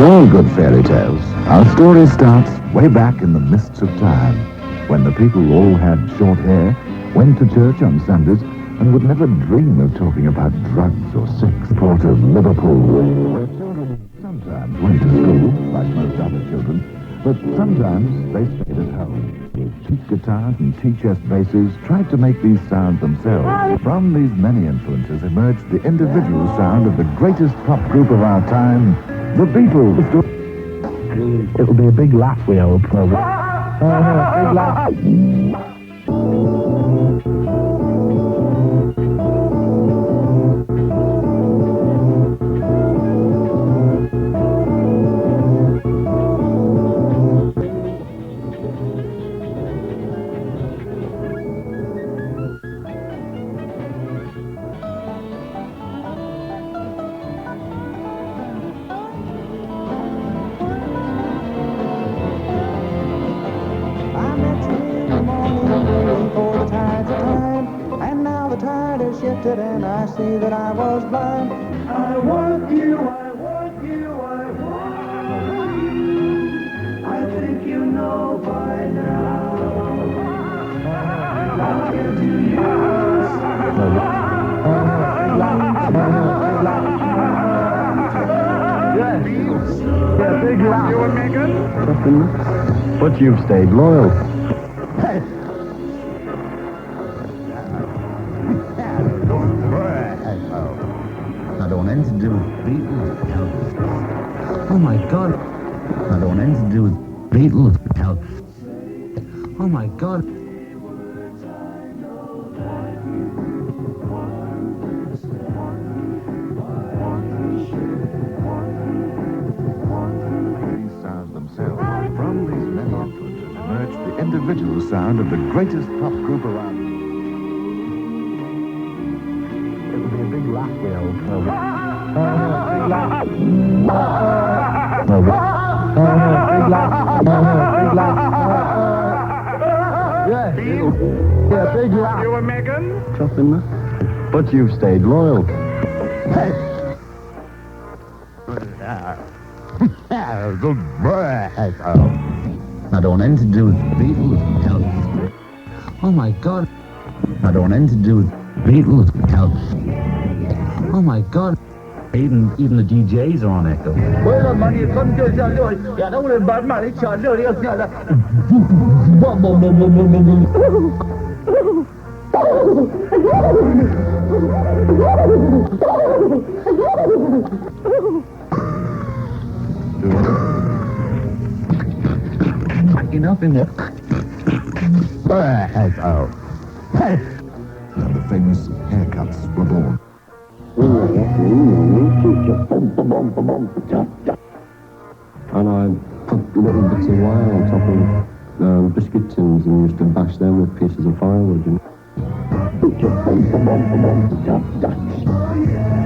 all good fairy tales, our story starts way back in the mists of time, when the people all had short hair, went to church on Sundays, and would never dream of talking about drugs or sex. Port of Liverpool, where children sometimes went to school, like most other children, but sometimes they stayed at home. With cheap guitars and tea-chest basses, tried to make these sounds themselves. From these many influences emerged the individual sound of the greatest pop group of our time, the Beatles. It'll be a big laugh, we hope. Big laugh. And I see that I was blind. I want you, I want you, I want you. I think you know by now. I'll give to you. Yeah, big laugh. You and Megan? But you've stayed loyal. I don't want anything to do with Beatles. Oh my God. I don't want anything to do with Beatles. Oh my God. These sounds themselves. From these many influences emerged the individual sound of the greatest pop group around. It'll be a big laugh, we hope. Big laugh. Big laugh. Big laugh. Yeah, big laugh. You and Megan? Chopping, but you've stayed loyal. I don't want anything to do with Beatles. Oh my God. I don't want anything to do with Beatles. Oh my God. Even the DJs are on echo. Enough in there. And the famous haircuts were born. And I put little bits of wire on top of biscuit tins and used to bash them with pieces of firewood, you know.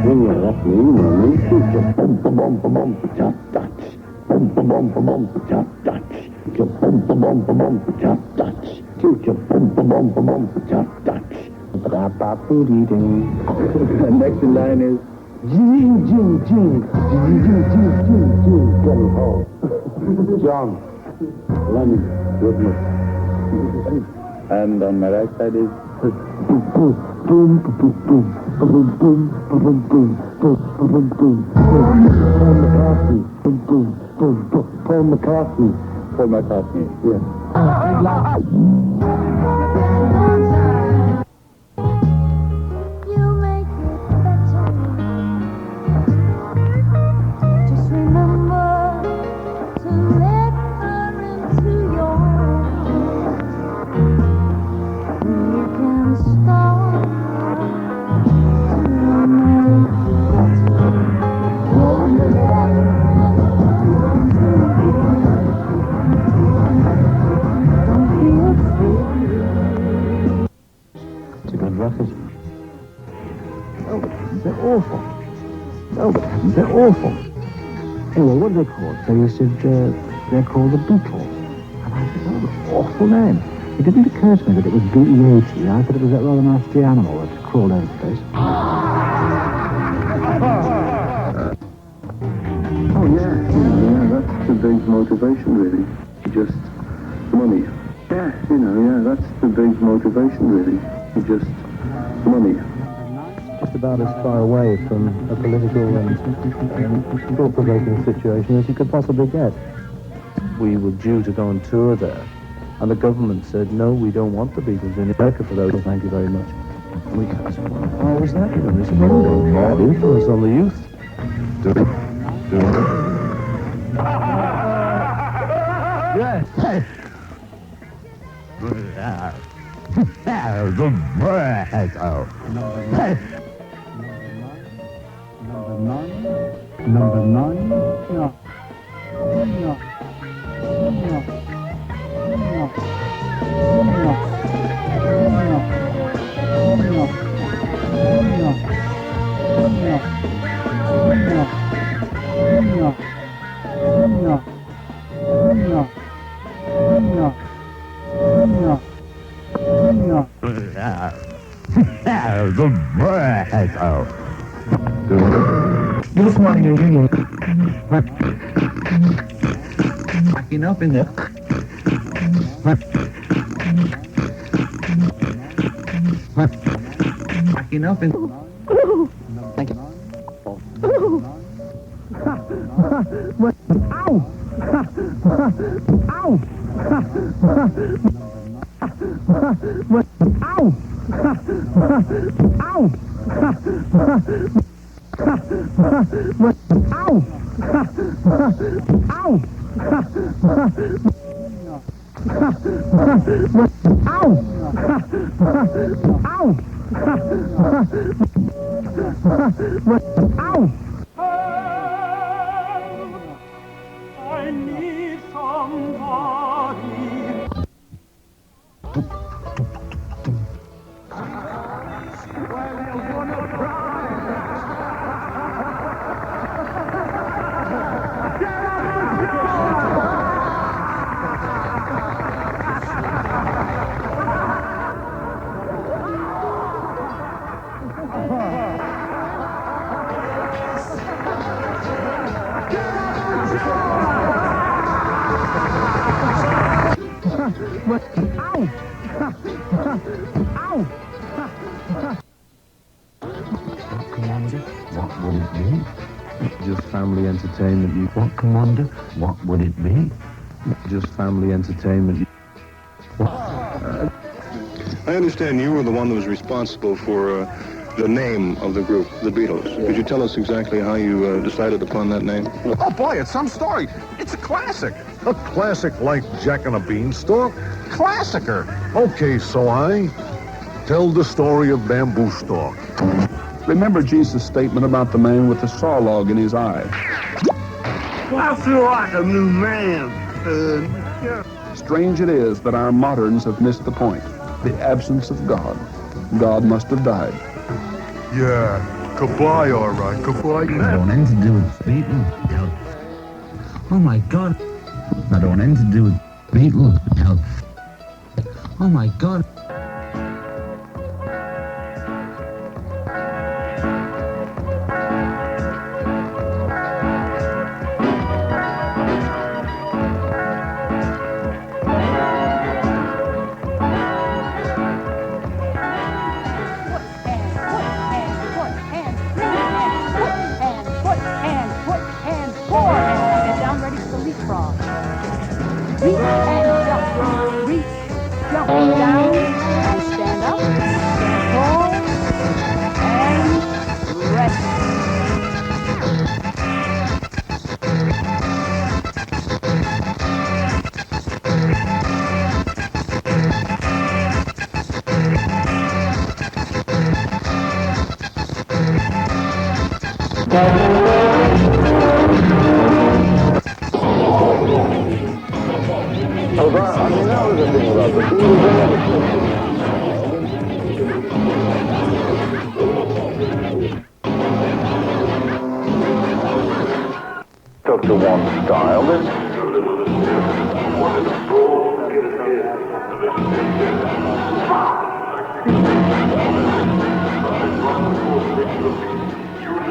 When you're off me, you know The next line is Jing, jing, jing, jing, jing, jing, jing, jing, getting home. John, Lenny, goodness. And on my right side is boom, boom, boom, boom, boom, boom, boom, boom, boom, boom, boom, boom, Paul McCartney, boom, boom, boom, boom, Paul McCartney. Paul McCartney, yeah. They're awful. No, but they're awful. Anyway, what are they called? So you said they're called the Beatles. And I said, oh, awful name. It didn't occur to me that it was B-E-A-T. I thought it was that rather nasty animal that crawled over the place. Oh, yeah. big motivation, really. Just money. Yeah, that's the big motivation, really. Just money. Just about as far away from a political and thought-provoking situation as you could possibly get. We were due to go on tour there, and the government said, no, we don't want the Beatles in America for those, thank you very much. And we asked, why was that? They said, well, bad influence on the youth. Yes. Number nine. No. This one you're reading. Backing up in there. Backing up in. Thank you. Ow! Ow! Ow! I need somebody. What would it be? Just family entertainment. What, Commander? What would it be? Just family entertainment. I understand you were the one that was responsible for the name of the group, the Beatles. Could you tell us exactly how you decided upon that name? Oh, boy, it's some story. It's a classic. A classic like Jack and a Beanstalk? Classicer. Okay, so I tell the story of Bamboo Stalk. Remember Jesus' statement about the man with the saw log in his eye. I feel like a new man. Strange it is that our moderns have missed the point. The absence of God. God must have died. Yeah, goodbye, all right. Goodbye. I don't want anything to do with Beatles. Oh my God. I don't want anything to do with Beatles. Oh my God. Took to one style,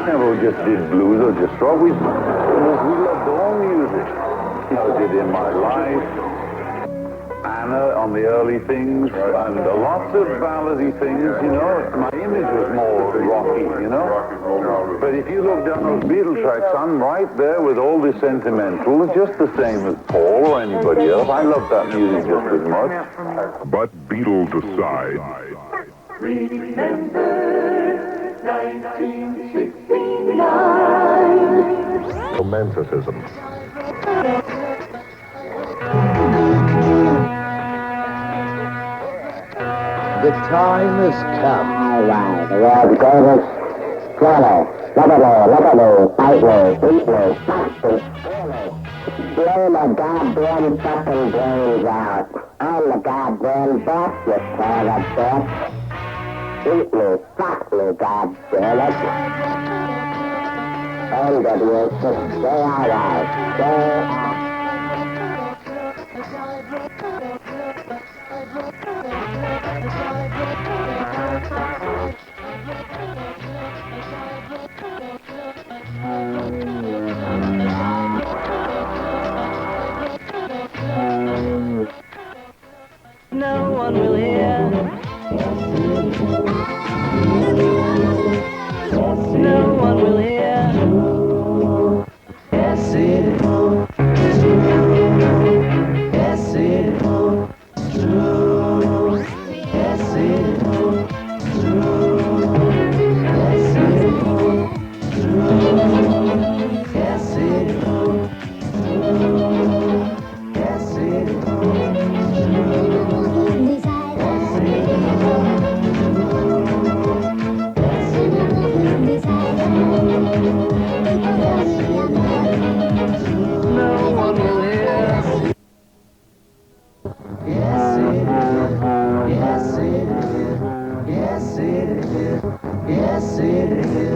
never just did blues or just rock. We loved all music. I did in my life. Anna on the early things, and lots of ballady things, you know. My image was more rocky, you know. But if you look down those Beatles tracks, I'm right there with all the sentimental, just the same as Paul or anybody else. I love that music just as much. But Beatles aside, Remember 1969. romanticism. The time has come. All right, the world goes swallow, lovable, tightly, deeply, fastly, blow my goddamn fucking brains out. I'm the goddamn boss, you pair of bitch. Eat me, fuck me, goddammit. NW6, stay alright, stay out. No one will hear. No one will hear. Yes, it's true. Yes, it's true. Yes, it's true. Yes, it's true. Yes, it's true. Yes, it's no one will hear. Yes, it is. Yes, it is. Yes, it is. Yes, it is.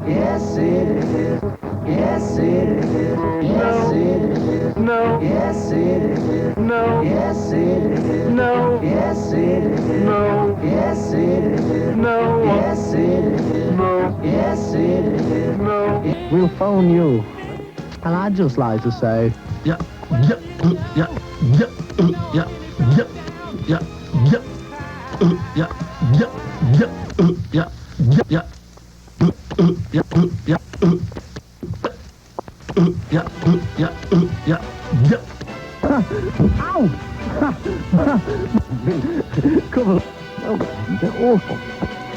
Yes, it is. Yes, it is. Yes, it is. No. Yes, it is. No. Yes, it is. No. Yes, it is. No. Yes, it is. No. Yes, it is. No. Yes, it is. No. We'll phone you. And I'd just like to say, Yeah, yeah, yeah, yeah, yeah, yeah, yeah, yeah, yeah, yeah, yeah, yeah, yeah, yeah, yeah, yeah. ow! Come on. Oh, they're awful.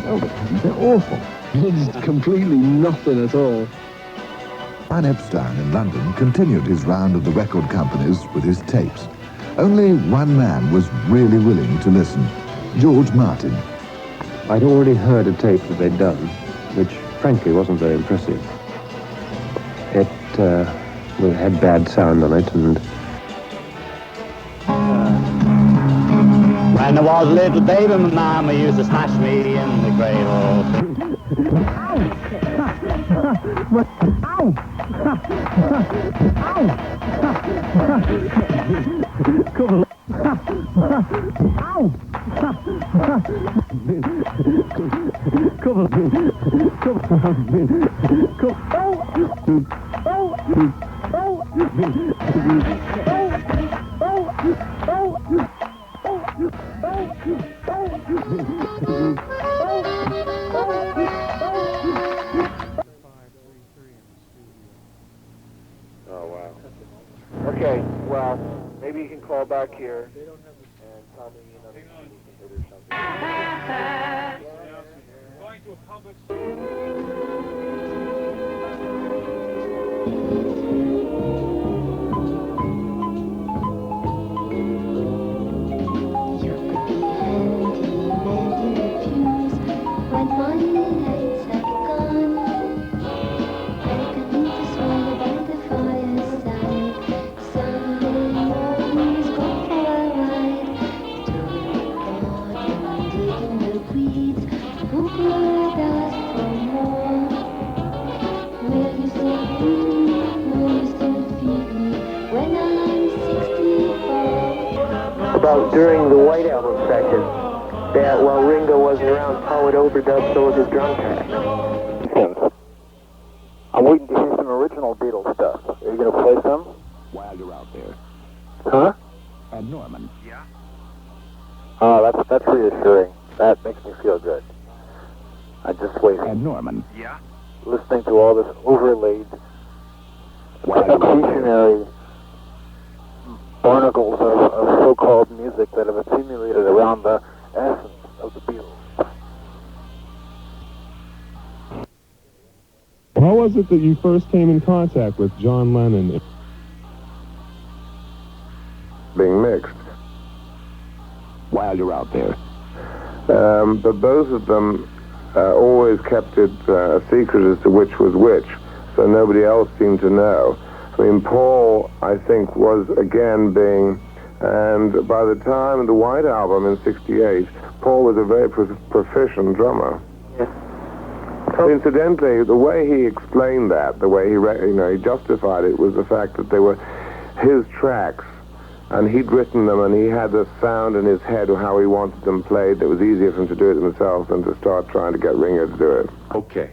Oh, they're awful. It's completely nothing at all. Brian Epstein in London continued his round of the record companies with his tapes. Only one man was really willing to listen, George Martin. I'd already heard a tape that they'd done, which frankly wasn't very impressive. It had bad sound on it, and when I was a little baby, my mama used to smash me in the cradle. Ow! Come on. Ow! Come on. Oh, wow. Okay, well, maybe you can call back here and tell me another or something. Going to a public About during the White Album session, that while Ringo wasn't around, Paul would overdub some of his drum tracks. I'm waiting to hear some original Beatles stuff. Are you going to play some? While you're out there. Huh? And Norman. Yeah. Oh, that's reassuring. That makes me feel good. I'm just waiting. And Norman. Yeah. Listening to all this overlaid, stationary barnacles of so-called music that have accumulated around the essence of the Beatles. How was it that you first came in contact with John Lennon? Being mixed. While you're out there. But both of them always kept it a secret as to which was which, so nobody else seemed to know. I mean, Paul, I think, was again being, and by the time of the White Album in '68, Paul was a very proficient drummer. Yes. Incidentally, the way he explained that, the way he justified it, was the fact that they were his tracks, and he'd written them, and he had the sound in his head of how he wanted them played. It was easier for him to do it himself than to start trying to get Ringo to do it. Okay.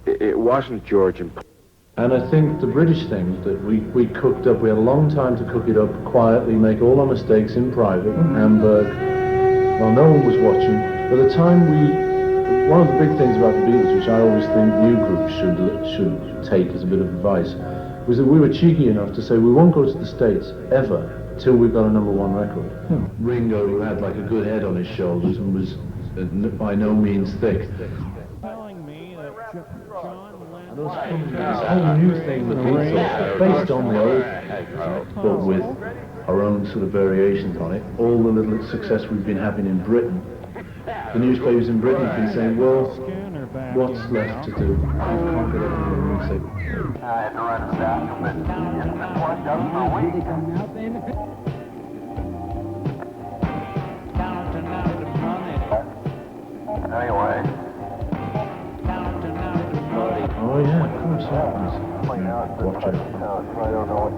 It wasn't George and Paul. And I think the British thing that we cooked up, we had a long time to cook it up quietly, make all our mistakes in private in Hamburg, while no one was watching. By the time one of the big things about the Beatles, which I always think new groups should take as a bit of advice, was that we were cheeky enough to say we won't go to the States ever till we've got a #1 record. Ringo, who had like a good head on his shoulders and was by no means thick. Telling me that John Lennon... This whole new thing with Beatles, based on the old, but with our own sort of variations on it, all the little success we've been having in Britain. The newspapers in Britain have been saying, well, what's left to do? We've conquered everything in music. I had to write it down, but it's been worked out for a week. Anyway. Oh yeah, of course, yeah. Watch it.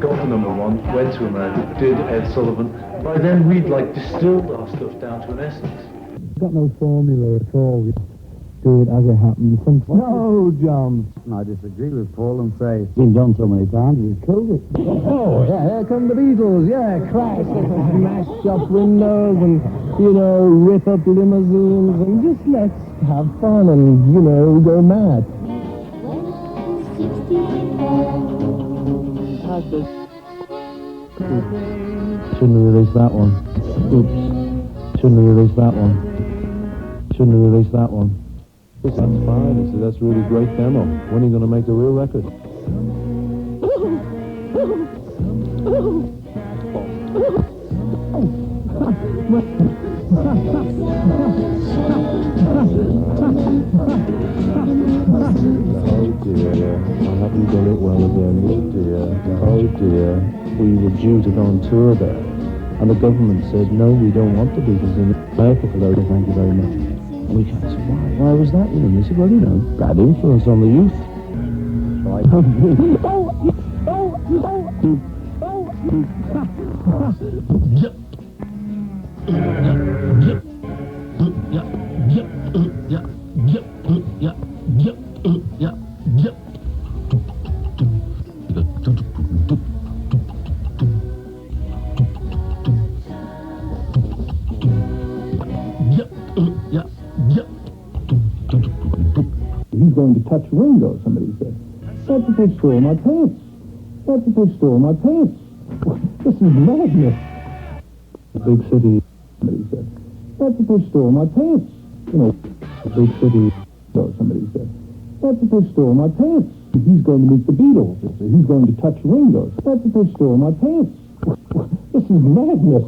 Got to #1, went to America, did Ed Sullivan. By then we'd like distilled our stuff down to an essence. Got no formula at all. Do it as it happens. No, John. I disagree with Paul and say it's been done so many times. He's killed it. Oh, yeah, here come the Beatles. Yeah, crash, smash shop windows and, rip up limousines and just let's have fun and, go mad. Shouldn't have released that one. Oops. Shouldn't have released that one. Shouldn't have released that one. That's fine. I said, that's a really great demo. When are you going to make a real record? Oh dear, I haven't done it well again. Oh dear. We were due to go on tour there, and the government said, no, we don't want the Beatles in America for those. Thank you very much. And we kind of said, why was that? And they said, well, bad influence on the youth. He's going to touch Ringo, somebody said. That's if they stole my pants. That's if they stole my pants. This is madness. The big city, somebody said. That's if they stole my pants. The big city, somebody said. That's if they stole my pants. He's going to meet the Beatles. He's going to touch Ringo. That's if they stole my pants. This is madness.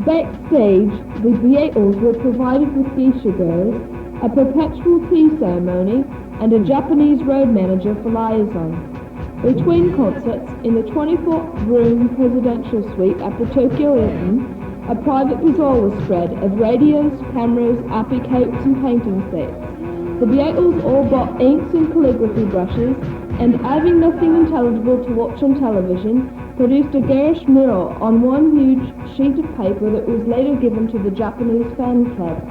Backstage, the Beatles were provided with geisha girls, a perpetual tea ceremony, and a Japanese road manager for liaison. Between concerts, in the 24-room presidential suite at the Tokyo Hilton, a private bazaar was spread of radios, cameras, appy capes and painting sets. The Beatles all bought inks and calligraphy brushes, and having nothing intelligible to watch on television, produced a garish mural on one huge sheet of paper that was later given to the Japanese fan club.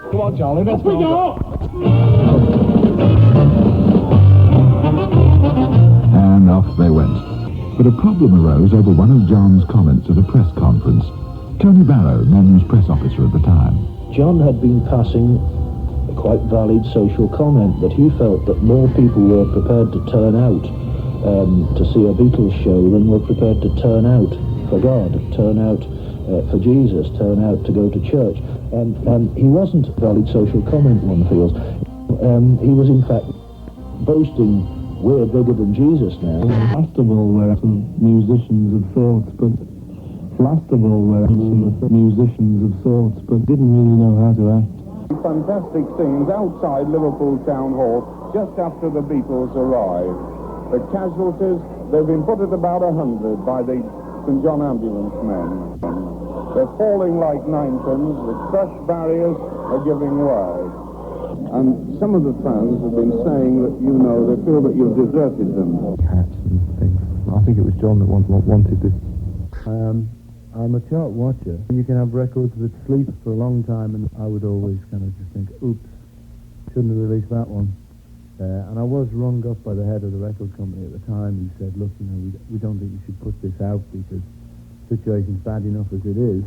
Come on, Charlie, let's go. And off they went. But a problem arose over one of John's comments at a press conference. Tony Barrow, Men's press officer at the time. John had been passing a quite valid social comment that he felt that more people were prepared to turn out to see a Beatles show than were prepared to turn out for God, turn out for Jesus, turn out to go to church. And he wasn't a valid social comment, one feels. He was, in fact, boasting, we're bigger than Jesus now. Festival where some musicians of sorts, but festival where some musicians of sorts, but didn't really know how to act. Fantastic scenes outside Liverpool Town Hall just after the Beatles arrived. The casualties, they've been put at about 100 by the St. John ambulance men. They're falling like ninepins, the crushed barriers are giving way. And some of the fans have been saying that, you know, they feel that you've deserted them. Cats and things. I think it was John that wanted this. I'm a chart watcher. You can have records that sleep for a long time, and I would always kind of just think, oops, shouldn't have released that one. And I was rung up by the head of the record company at the time. He said, look, you know, we don't think you should put this out because the situation's bad enough as it is.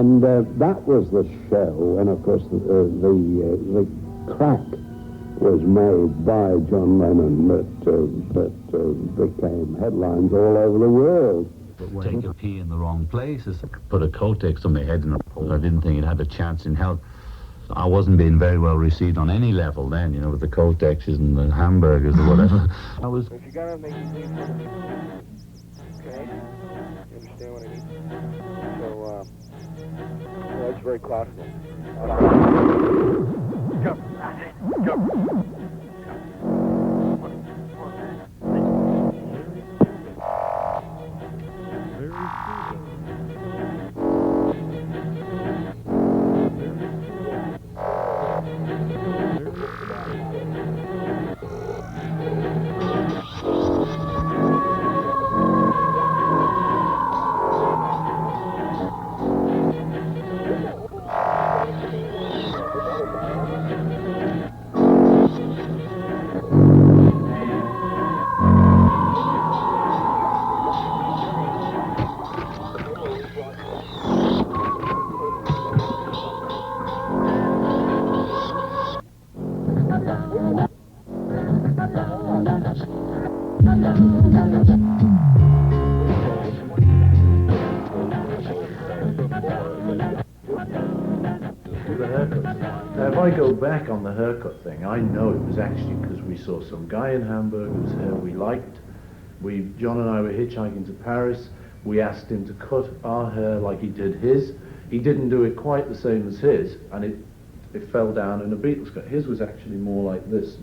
And that was the show, and of course the track was made by John Lennon that became headlines all over the world. Take a pee in the wrong places, put a cortex on my head, and I didn't think it had a chance in hell. I wasn't being very well received on any level then, you know, with the cortexes and the hamburgers or whatever. I was... If you're gonna make it clean, okay? You understand what I mean? So, that's very classical. Go. Now, if I go back on the haircut thing, I know it was actually because we saw some guy in Hamburg whose hair we liked. John and I were hitchhiking to Paris. We asked him to cut our hair like he did his. He didn't do it quite the same as his, and it fell down in a Beatles cut. His was actually more like this.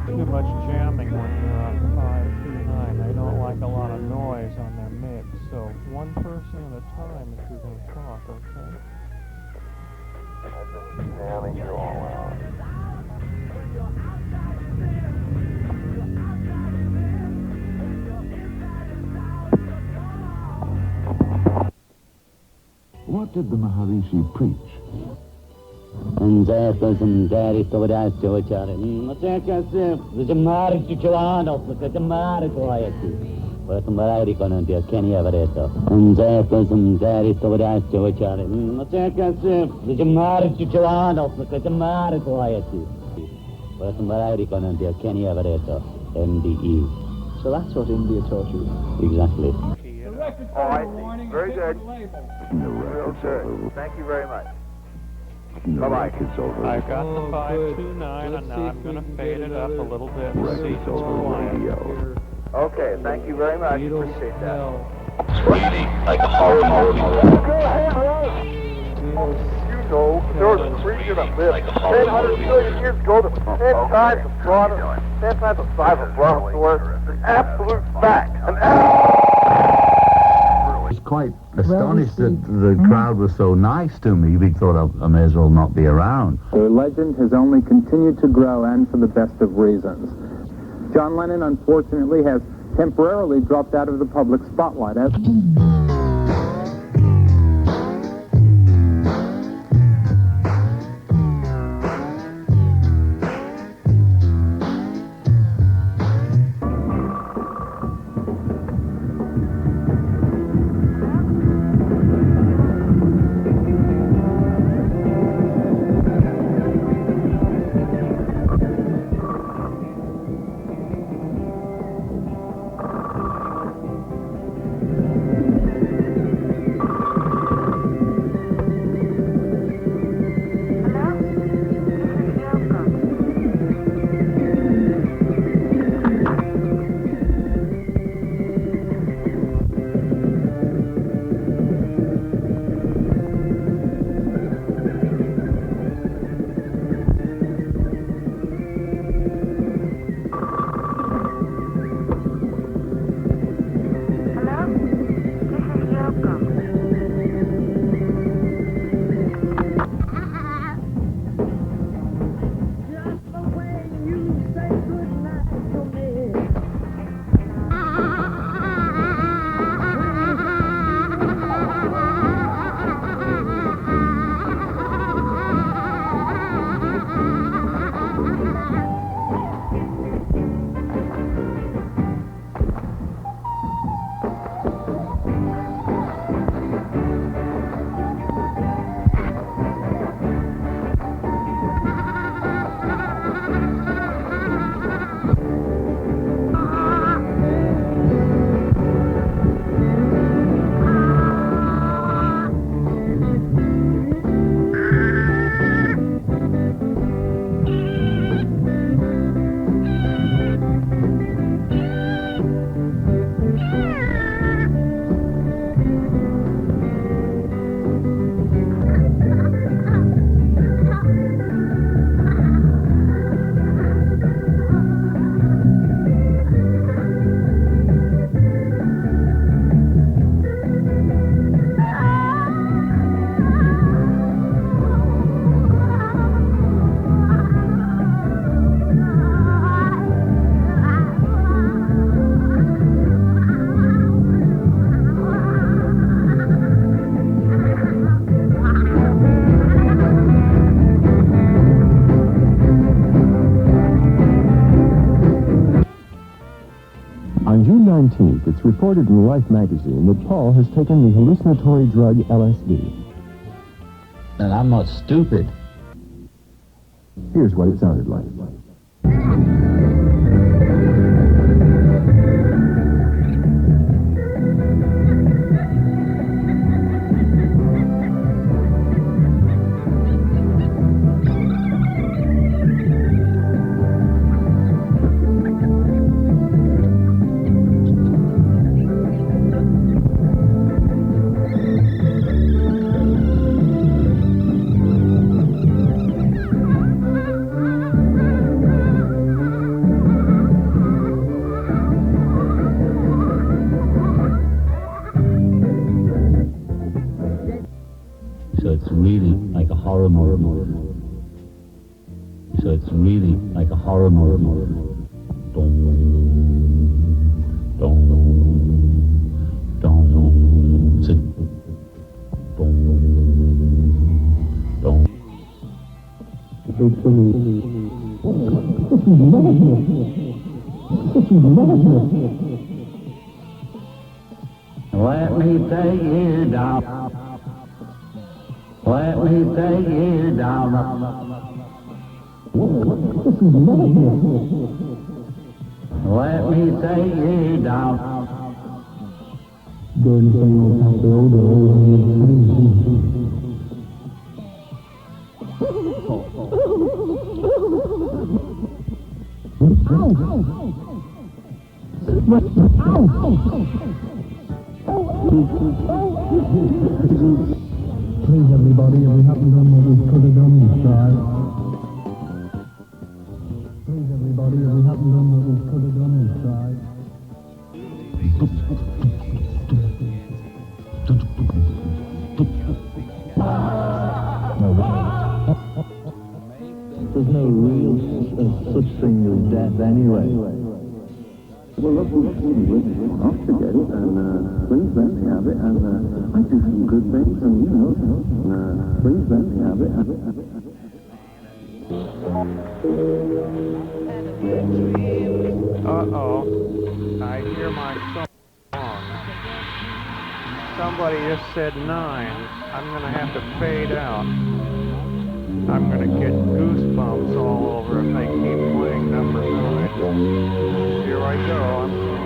Too much jamming when you're on 529. They don't like a lot of noise on their mix. So one person at a time if you're going to talk, okay? Jamming you all out. What did the Maharishi preach? And there goes some daddy to what I do it. There's a marriage to Joanna, there's a marriage to Hayati. But somebody gonna do Kenny Everett. And there goes some daddy to what I do it. There's a marriage to Joanna, there's a marriage to Hayati. But somebody gonna do Kenny Everett, MDE. So that's what India taught you? Exactly. Oh, I see. Very good. Okay. Thank you very much. Bye-bye. I've got the 529, and now I'm going to fade it up a little bit and see if it's quiet. Okay, thank you very much. Appreciate that. It's really like a horror movie. You know, there was a creature that lived 10 million years ago that was 10 times the broader, 10 times the size of a brontosaurus. It's an absolute fact. I was quite astonished that the crowd was so nice to me. We thought I may as well not be around. The legend has only continued to grow, and for the best of reasons. John Lennon, unfortunately, has temporarily dropped out of the public spotlight. June 19th, it's reported in Life magazine that Paul has taken the hallucinatory drug LSD. And I'm not stupid. Here's what it sounded like. So it's really like a horror movie. So it's really like a horror movie. Dong, dong, dong. It's a dong, dong. This is madness. This is madness. Let me take you down. Let me take you down. This is madness. Let me take you down. Dirty thing will have the odor Please, everybody, if we haven't done what we could have done, try. Please, everybody, if we haven't done what we could have done, try. There's no real such thing as death anyway. Well, look, I'll forget it, and please let me have it, and I do some good things, and please let me have it. Uh-oh. I hear my song. Somebody just said 9. I'm going to have to fade out. I'm going to get goosebumps all over if they keep playing number 9. Here I go. I'm going.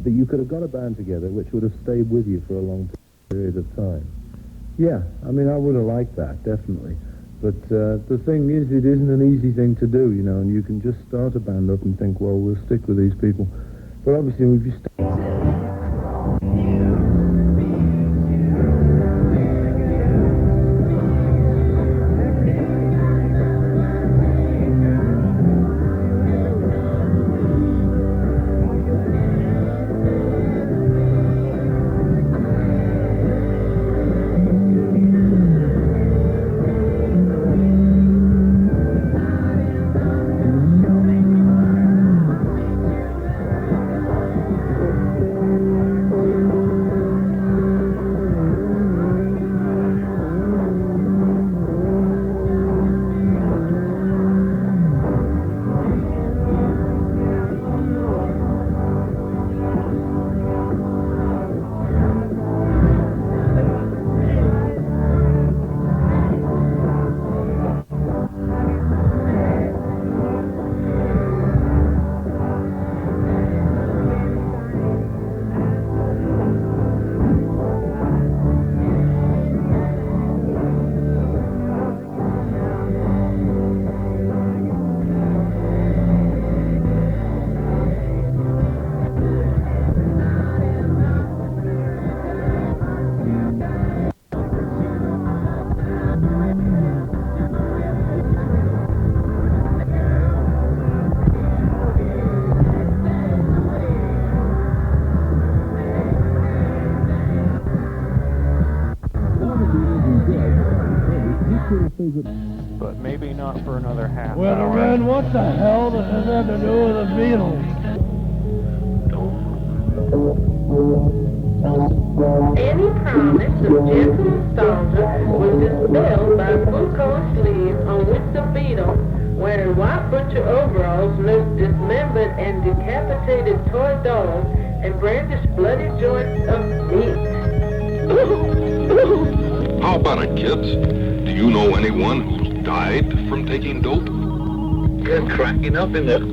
That you could have got a band together which would have stayed with you for a long period of time. Yeah, I mean, I would have liked that, definitely. But the thing is, it isn't an easy thing to do, you know, and you can just start a band up and think, well, we'll stick with these people. But obviously, if you But maybe not for another half Well, hour. man, what the hell does that have to do with the Beatles? Any promise of gentle nostalgia was dispelled by bull-colored sleeves on which the Beatles, wearing white butcher overalls, nursed dismembered and decapitated toy dolls and brandished bloody joints of meat. How about it, kids? Do you know anyone who's died from taking dope? You're cracking up in there.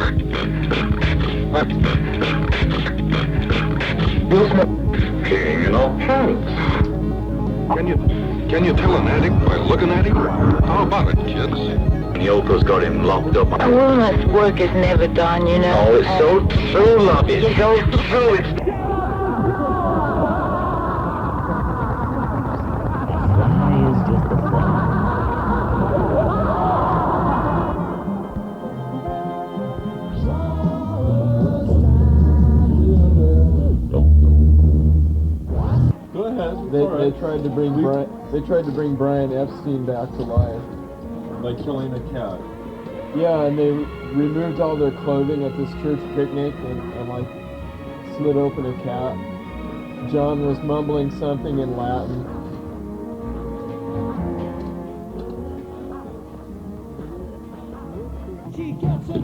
King, you know. Can you tell an addict by looking at him? How about it, kids? Yoko's got him locked up. A woman's work is never done, you know. Oh, it's so true, love. It's so true. It's... They tried to bring Brian Epstein back to life by killing a cat. Yeah, and they removed all their clothing at this church picnic and like slit open a cat. John was mumbling something in Latin.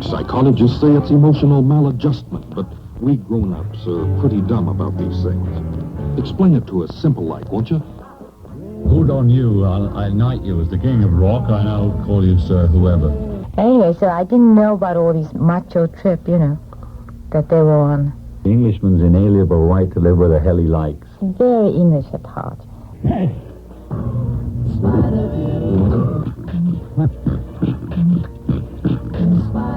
Psychologists say it's emotional maladjustment, but we grown-ups are pretty dumb about these things. Explain it to us simple like, won't you? Good on you. I'll knight you as the king of rock. I now call you Sir Whoever. Anyway, so I didn't know about all these macho trip, you know, that they were on. The Englishman's inalienable right to live where the hell he likes. Very English at heart.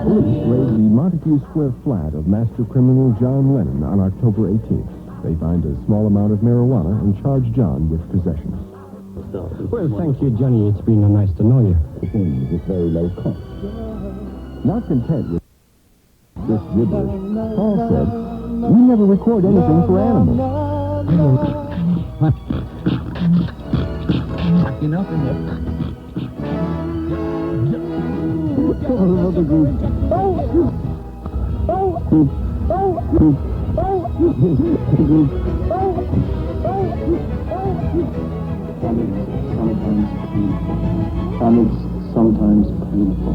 Police raid the Montague Square flat of master criminal John Lennon on October 18th. They find a small amount of marijuana and charge John with possession. Well, thank you, Johnny. It's been nice to know you. The thing is at very low cost. Not content with this gibberish, Paul said, "We never record anything for animals." You know, in there. Another group. Sometimes painful.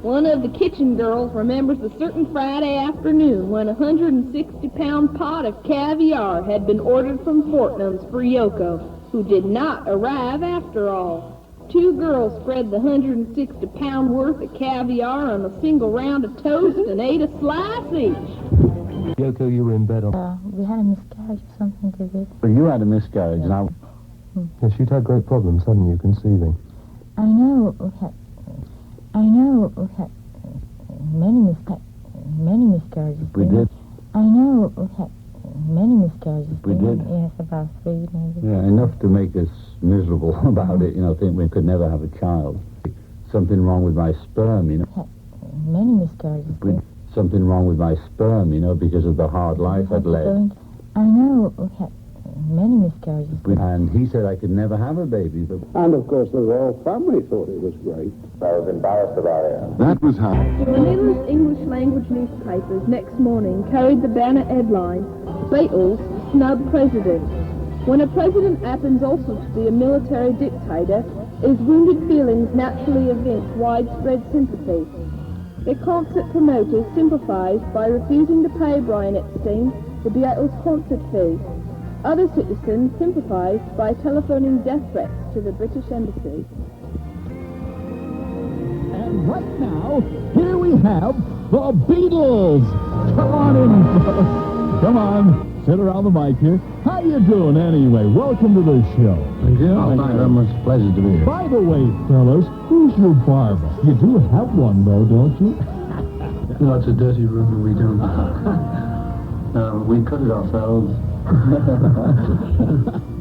One of the kitchen girls remembers a certain Friday afternoon when a 160-pound pot of caviar had been ordered from Fortnum's for Yoko, who did not arrive after all. Two girls spread the 160-pound worth of caviar on a single round of toast and ate a slice each. Yoko, you were in bed on... We had a miscarriage or something, did we? But you had a miscarriage, and I... Yes, you'd had great problems, hadn't you, conceiving? I know we had many miscarriages. We did. I know we had many miscarriages. We did. Yes, about 3 maybe. Yeah, enough to make us miserable about it, you know, think we could never have a child. Something wrong with my sperm, you know. Many miscarriages. Something wrong with my sperm, you know, because of the hard life I'd led. I know we had many miscarriages. And he said I could never have a baby. But... And, of course, the whole family thought it was great. I was embarrassed about it. That was how... Manila's English-language newspapers next morning carried the banner headline, Beatles snub president. When a president happens also to be a military dictator, his wounded feelings naturally evince widespread sympathy. The concert promoters sympathized by refusing to pay Brian Epstein the Beatles concert fee. Other citizens sympathized by telephoning death threats to the British Embassy. And right now, here we have the Beatles! Come on in, fellas. Come on, sit around the mic here. How you doing anyway? Welcome to the show. Thank you. Thank you very much. Pleasure to be here. By the way, fellas, who's your barber? You do have one, though, don't you? No, it's a dirty room and we don't. We cut it ourselves.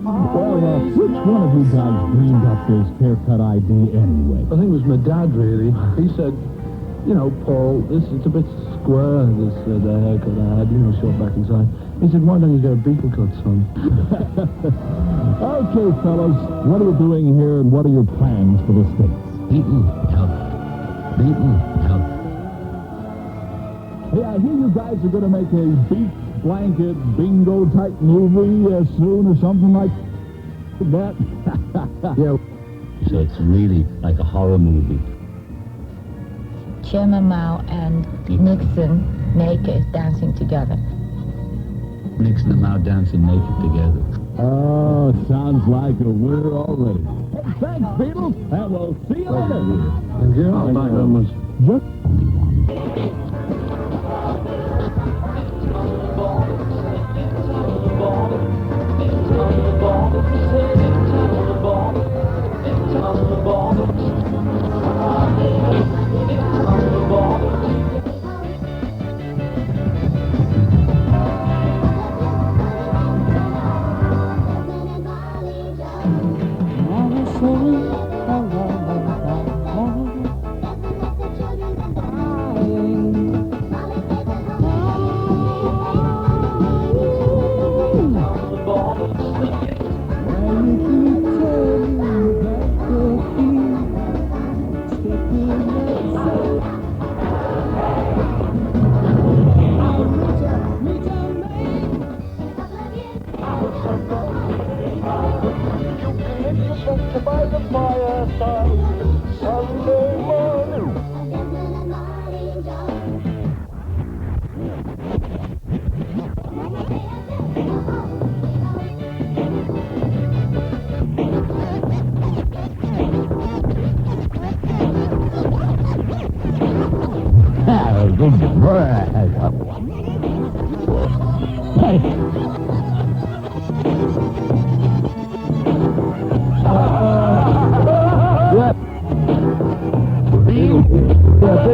Well, which one of you guys dreamed up this haircut idea anyway? I think it was my dad, really. He said, you know, Paul, it's a bit square, the haircut I had, you know, short back and side. He said, why don't you get a Beatle cut, son? Okay, fellas, what are you doing here and what are your plans for the States? Beaten, help. Beaten, help. Hey, I hear you guys are going to make a Beat blanket bingo type movie soon or something like that? Yeah. So it's really like a horror movie. Chairman Mao and Nixon naked dancing together. Nixon and Mao dancing naked together. Oh, sounds like a winner already. Hey, thanks, Beatles, and we'll see you later. Thank you. Thank you very much. Just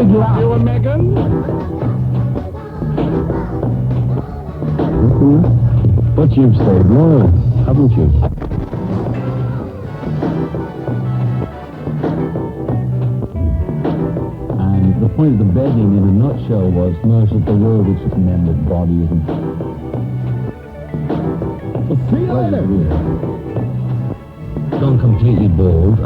Only one. You and Megan? But you've stayed loyal, haven't you? And the point of the begging, in a nutshell, was not that the world is just mended bodies and... Well, see you later. Gone completely bald.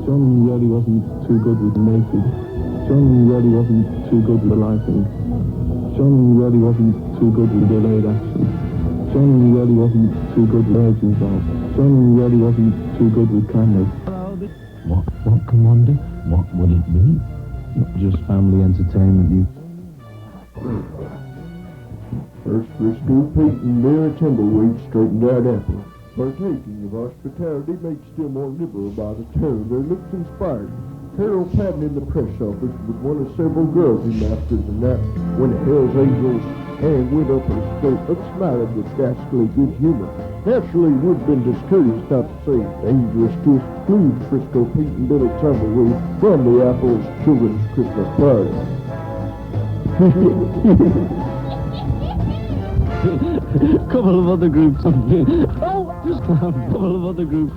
John really wasn't too good with naked. John really wasn't too good with lighting. John really wasn't too good with delayed action. John really wasn't too good with urgent off. John really wasn't too good with cameras. What, Commander? What would it be? Just family entertainment, you. First Frisco Pete and Mary Tumbleweed straightened out apple. Partaking of hospitality made still more liberal by the tone. Their looks inspired. Harold Patton in the press office was one of several girls he mastered the night when the Hell's Angels hand went up her skirt, smiling with ghastly good humor. Naturally, it would have been discourteous not to say dangerous to exclude Frisco Pete and Billy Tumbleweed from the Apple's Children's Christmas party. Couple of other groups. Just a couple of other groups.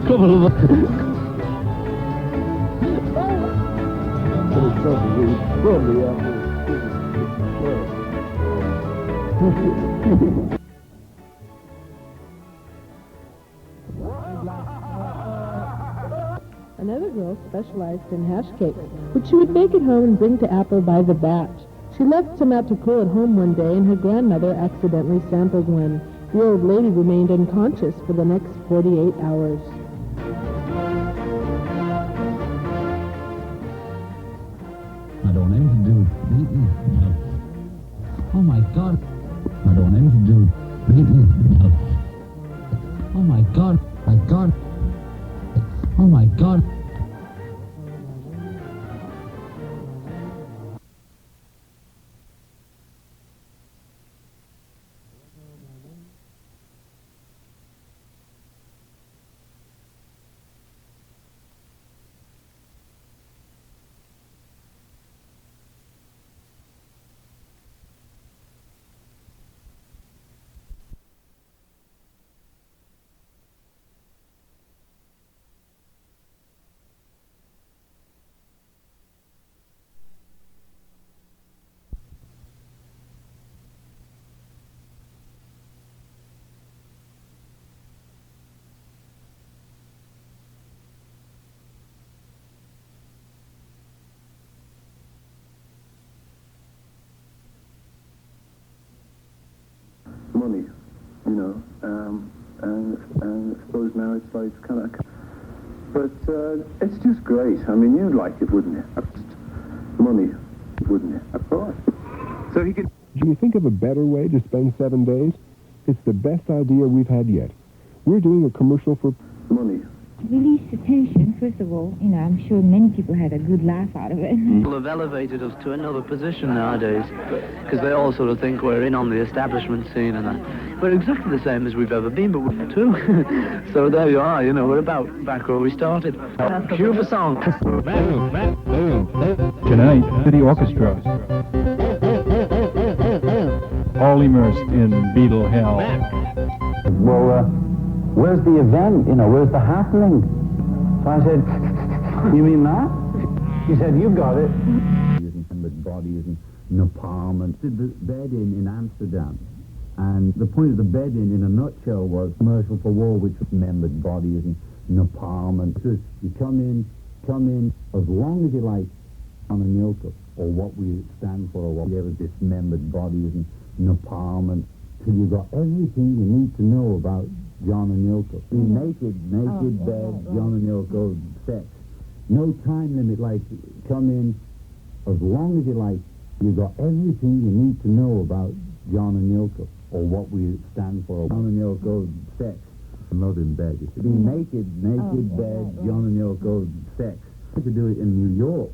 Couple of Tumbleweed from the Apple's Children's Another girl specialized in hash cakes, which she would bake at home and bring to Apple by the batch. She left some out to cool at home one day, and her grandmother accidentally sampled one. The old lady remained unconscious for the next 48 hours. I don't want anything to do with beating. No. Oh my God. I don't want anything to do with beating. No. Oh my God. My God. Oh my God. money, you know, and I suppose now it's like kind of, but it's just great. I mean, you'd like it, wouldn't you? Money, wouldn't you? Of course. So he could. Do you think of a better way to spend 7 days? It's the best idea we've had yet. We're doing a commercial for money. To release the tension, first of all, you know, I'm sure many people had a good laugh out of it. People have elevated us to another position nowadays, because they all sort of think we're in on the establishment scene and that. We're exactly the same as we've ever been, but we're too. So there you are, you know, we're about back where we started. Cue for song. Tonight, City Orchestra. All immersed in Beatle hell. Well, where's the event? You know, where's the happening? So I said, you mean that? She said, you got it. Dismembered bodies and napalm, and did the bed-in in Amsterdam. And the point of the bed-in, in a nutshell, was commercial for war, which was dismembered bodies and napalm. And so you come in as long as you like on a Yoko, or what we stand for, or what we have as dismembered bodies and napalm, and till you got everything you need to know about John and Yoko. Naked bed, John and Yoko, sex. No time limit, like, come in as long as you like. You got everything you need to know about John and Yoko, or what we stand for. John and Yoko, sex. Not in bed. You should be naked bed, John and Yoko, sex. We could do it in New York,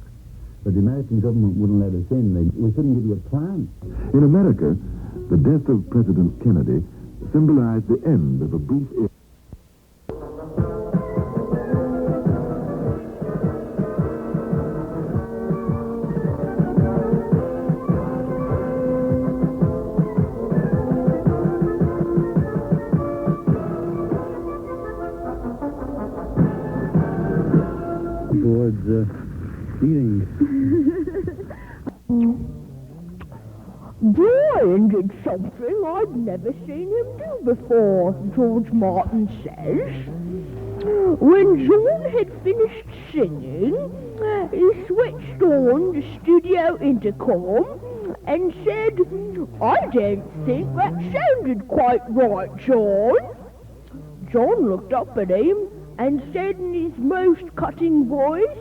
but the American government wouldn't let us in. We couldn't give you a plan. In America, the death of President Kennedy symbolized the end of a brief era. Towards eating. Brian did something I'd never seen him do before, George Martin says. When John had finished singing, he switched on the studio intercom and said, I don't think that sounded quite right, John. John looked up at him and said in his most cutting voice,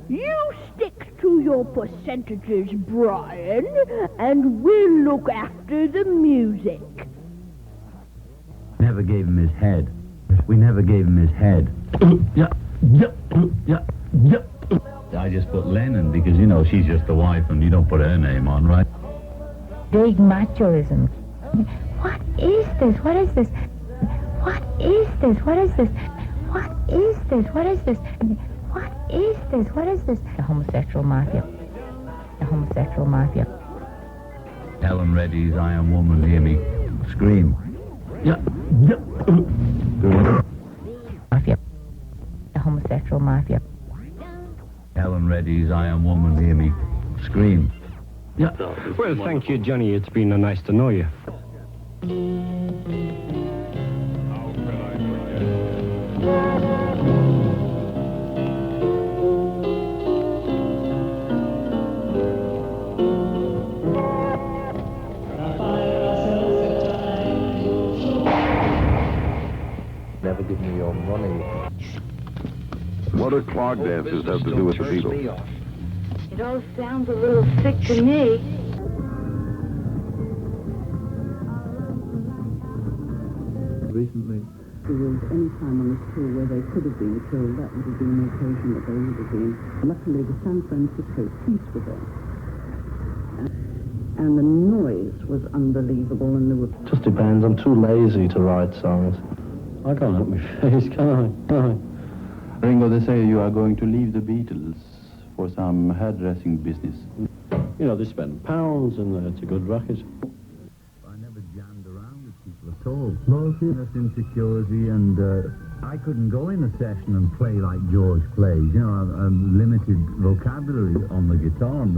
you stick to your percentages, Brian, and we'll look after the music. Never gave him his head. We never gave him his head. I just put Lennon because, you know, she's just the wife and you don't put her name on, right? Big machoism. What is this? What is this? What is this? What is this? What is this? What is this? What is this? What is this? The homosexual mafia. The homosexual mafia. Helen Reddy's I Am Woman, hear me scream. Mafia. The homosexual mafia. Helen Reddy's I Am Woman, hear me scream. Well, thank you, Johnny. It's been nice to know you. Never give me your money. What do clog dances have to do with the Beatles? It all sounds a little sick to me. Recently, If there was any time on this tour where they could have been killed, that would have been the occasion that they would have been. Luckily, the San Francisco police were there. And the noise was unbelievable, and there were... just depends. I'm too lazy to write songs. I can't help my face, can I? Ringo, they say you are going to leave the Beatles for some hairdressing business. You know, they spend pounds, and it's a good racket. I never jammed around with people at all. Loyalty, insecurity, and I couldn't go in a session and play like George plays. You know, a limited vocabulary on the guitar, on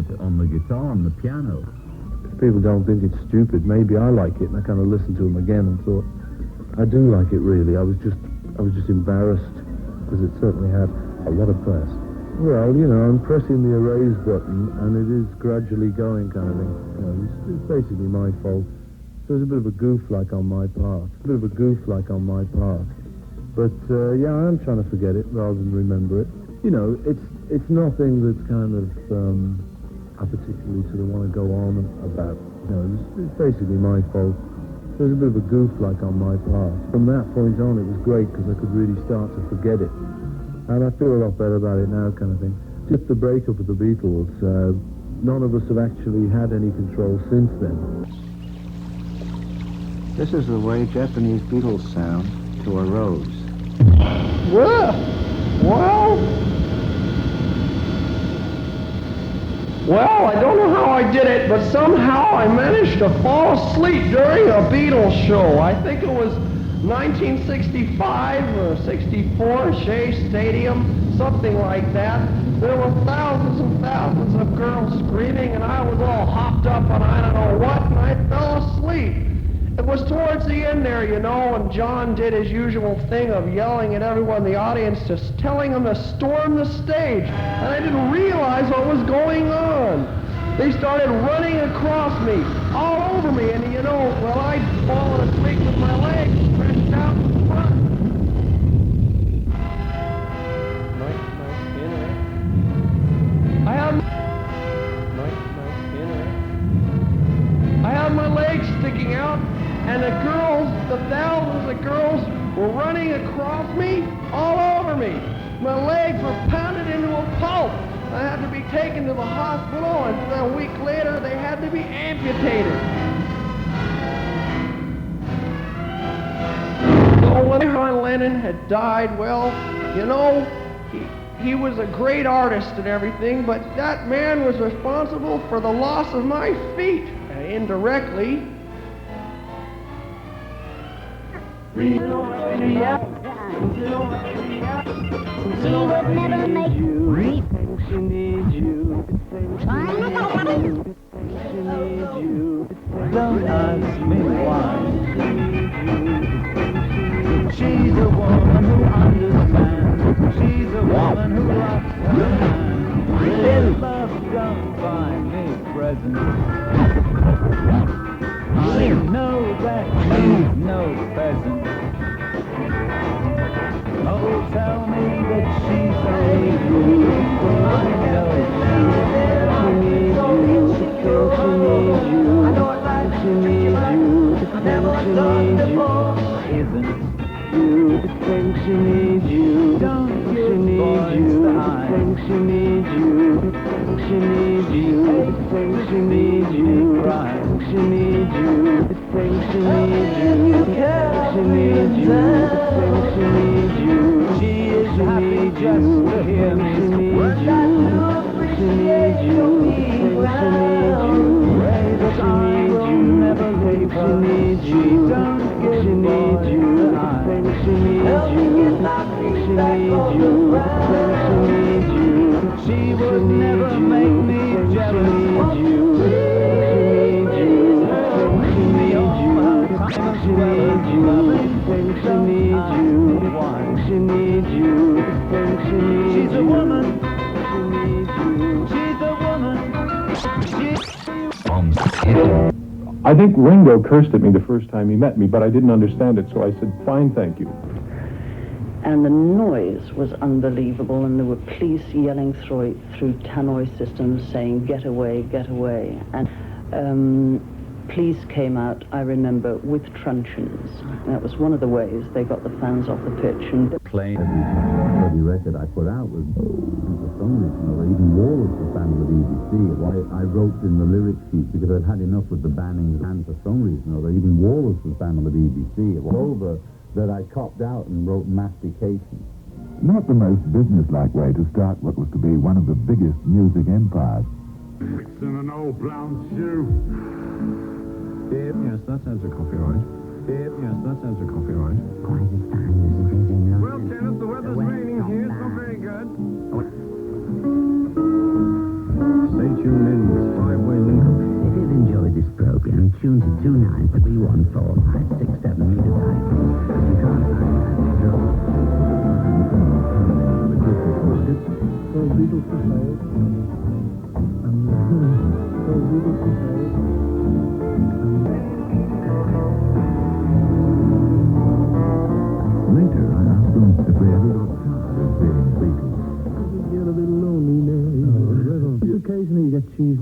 the piano. If people don't think it's stupid, maybe I like it, and I kind of listened to them again and thought, I do like it really. I was just embarrassed because it certainly had a lot of press. Well, you know, I'm pressing the erase button and it is gradually going kind of thing. You know, it's basically my fault. So it was a bit of a goof like on my part. But yeah, I am trying to forget it rather than remember it. You know, it's nothing that's kind of I particularly sort of want to go on about. You know, it's basically my fault. So it was a bit of a goof like on my part. From that point on, it was great because I could really start to forget it. And I feel a lot better about it now, kind of thing. Just the breakup of the Beatles, none of us have actually had any control since then. This is the way Japanese Beatles sound to a rose. Well, I don't know how I did it, but somehow I managed to fall asleep during a Beatles show. I think it was 1965 or 64, Shea Stadium, something like that. There were thousands and thousands of girls screaming, and I was all hopped up on I don't know what, and I fell asleep. It was towards the end there, you know, and John did his usual thing of yelling at everyone in the audience, just telling them to storm the stage. And I didn't realize what was going on. They started running across me, all over me, and you know, well, I'd fallen asleep with my legs stretched out in front. I had my legs sticking out, and the girls, the thousands of girls, were running across me, all over me. My legs were pounded into a pulp. I had to be taken to the hospital, and a week later, they had to be amputated. So when John Lennon had died, well, you know, he was a great artist and everything, but that man was responsible for the loss of my feet, indirectly. She would never make you. She needs you. She needs you. Don't ask me why. She's a woman who understands. She's a woman who loves her man. If love don't buy me presents, I know that she's no peasant. Oh, tell me that she's only you. I know she needs you. She needs you. She needs you. She needs you. Isn't you? Think she needs you. She needs you. Think she needs you. She needs you. Think she needs you. She needs you. Think she needs you. She needs you. Think she needs you. She is happy just to hear me. She needs you. She needs you. Think she needs you. But I will never leave her. She needs you. She needs you. Think she needs you. She needs you. Think she needs you. She would never make me jealous. She needs you. She needs you, think she needs you, she needs you, think she needs you. She's a woman, she needs you, she's a woman. I think Ringo cursed at me the first time he met me, but I didn't understand it, so I said, fine, thank you. And the noise was unbelievable, and there were police yelling through it, through tannoy systems saying, get away, get away. And police came out, I remember, with truncheons. That was one of the ways they got the fans off the pitch. And Playing every record I put out was for some reason or even Wallace was banned with BBC. I wrote in the lyric sheet because I'd had enough with the bannings, and for some reason or even Wallace was banned on the BBC. It was over that I copped out and wrote Mastication. Not the most businesslike way to start what was to be one of the biggest music empires. Fixing an old brown shoe. Yes, that sounds a copyright. Yes, that sounds a copyright. Well, Kenneth, the weather's raining here. It's not very good. Stay tuned in. It's Five-Way Link. If you've enjoyed this program, tune to 29314 meter high. If you can't find that,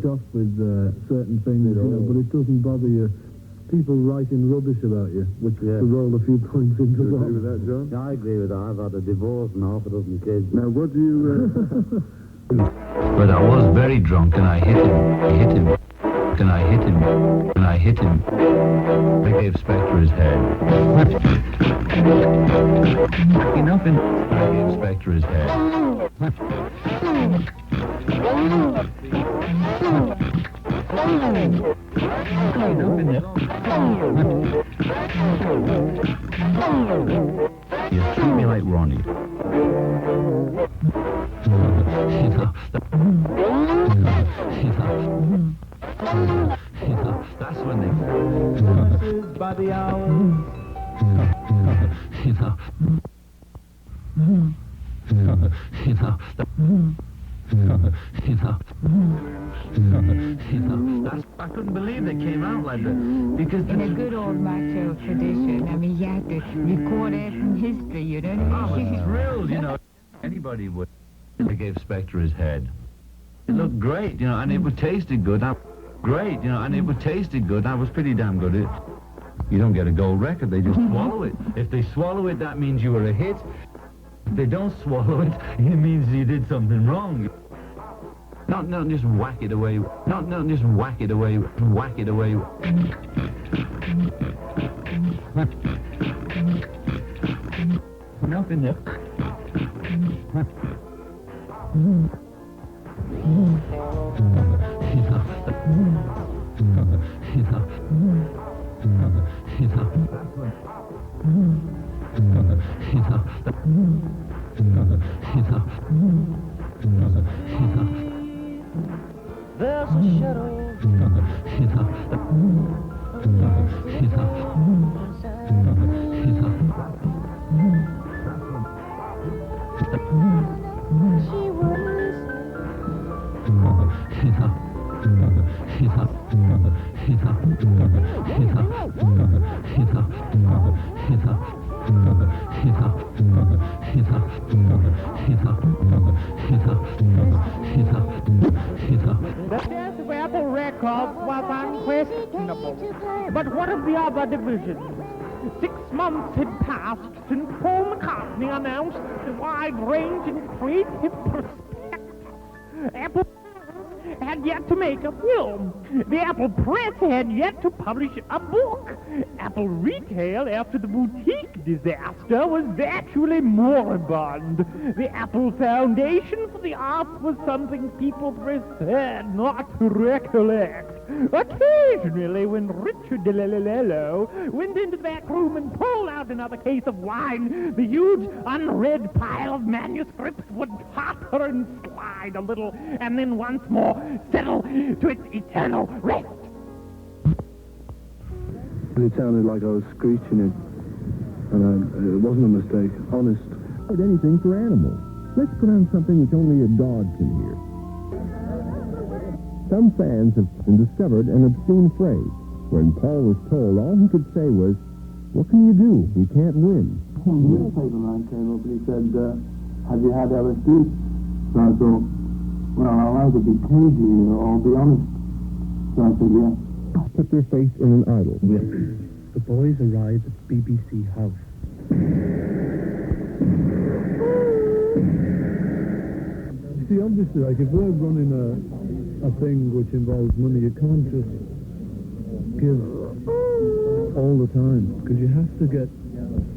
off with certain things, you know, but it doesn't bother you. People writing rubbish about you, which could roll a few points into Do you one. agree with that, John? Yeah, I agree with that. I've had a divorce and half a dozen kids. Now, what do you... But I was very drunk and I hit him. And I hit him. I gave Spectre his head. Enough in... I gave Spectre his head. Enough in there. You treat me like Ronnie. That's when they... by the hour. I couldn't believe they came out like that. Because In a good old macho tradition, I mean, you have to record it from history, you know what I I mean? was thrilled, you know. Anybody would. They gave Spectre his head. It looked great, you know, and it would tasted good. Great, you know, and it would tasted good. That was pretty damn good. You don't get a gold record, they just swallow it. If they swallow it, that means you were a hit. If they don't swallow it, it means you did something wrong. Not just whack it away. Not just whack it away. Whack it away. Nothing there. There's a shadow. The death of Apple Records was unquestionable. But what of the other divisions? 6 months had passed since Paul McCartney announced the wide-ranging creative prospectus. Apple had yet to make a film. The Apple Press had yet to publish a book. Apple Retail, after the boutique disaster, was virtually moribund. The Apple Foundation for the Arts was something people preferred not to recollect. Occasionally, when Richard DeLello went into the back room and pulled out another case of wine, the huge unread pile of manuscripts would totter and slide a little, and then once more settle to its eternal rest. It sounded like I was screeching it, and it wasn't a mistake, honest. Anything for animals. Let's put on something which only a dog can hear. Some fans have discovered an obscene phrase. When Paul was told, all he could say was, "What can you do? You can't win." The newspaper man came up and he said, "Have you had LSD?" So I thought, well, I'll either be cagey or be honest. So I said, yeah. Put their faith in an idol. The boys arrived at BBC House. See, obviously, like, if we're running a thing which involves money, you can't just give all the time, because you have to get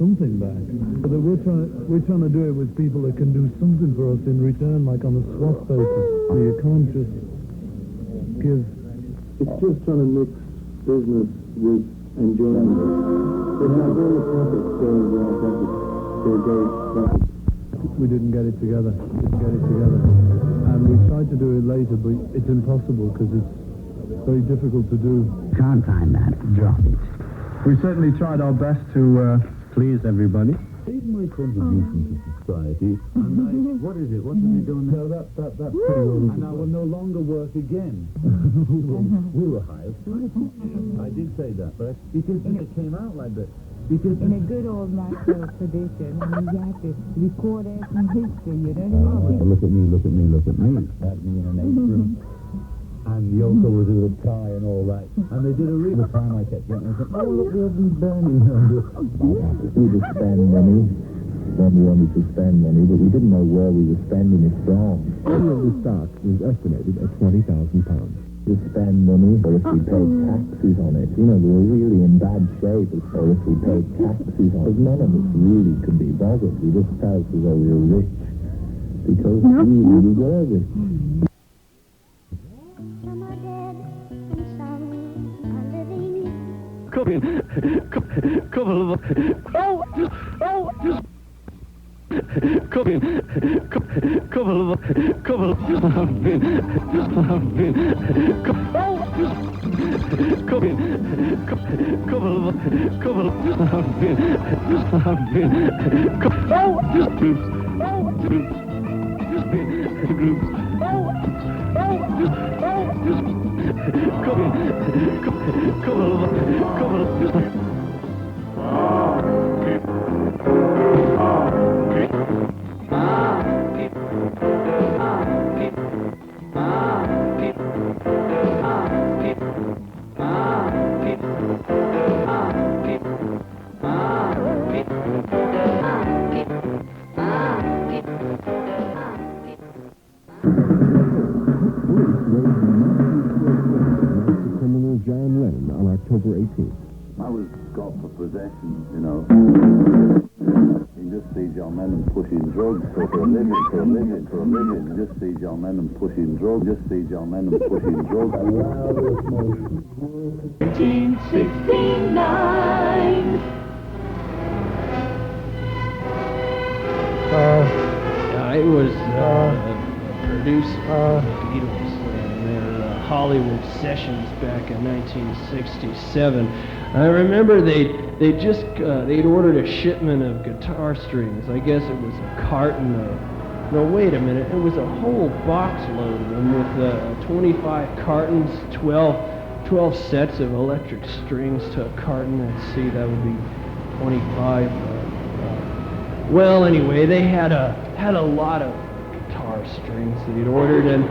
something back. But we're trying to do it with people that can do something for us in return, like on a swap basis. You can't just give. It's just trying to mix business with enjoyment. They have all the profits they're very profit. We didn't get it together. And we tried to do it later, but it's impossible because it's very difficult to do. Can't find that. Drop it. We certainly tried our best to please everybody. Made my contribution to society, and what is it? What have we done? No, that's pretty well. And I will no longer work again. we were hired. I did say that, but because it came out like that. Because In a good old macho tradition, I mean, you have to record it from history, you know what I mean? Look at me. That me in an apron. And he also was with a tie and all that. And they did a real time I kept getting. I said, oh, look, the oven's burning. We would spend money when we wanted to spend money, but we didn't know where we were spending it from. Value of the stock was estimated at £20,000. To spend money, or if we paid taxes on it. You know, we were really in bad shape, or if we paid taxes on it. None of us really could be bothered. We just felt as though we were rich because we really were rich. October 18th. I was got for possession, you know. You just see young men pushing drugs for a living. You just see young men pushing drugs. 1969. I was produced Beatles and their Hollywood sessions back in 1967. I remember they'd ordered a shipment of guitar strings. I guess it was a carton of. No, wait a minute. It was a whole box load of them with 25 cartons, 12 sets of electric strings to a carton. Let's see, that would be 25. Well, anyway, they had a lot of guitar strings they'd ordered, and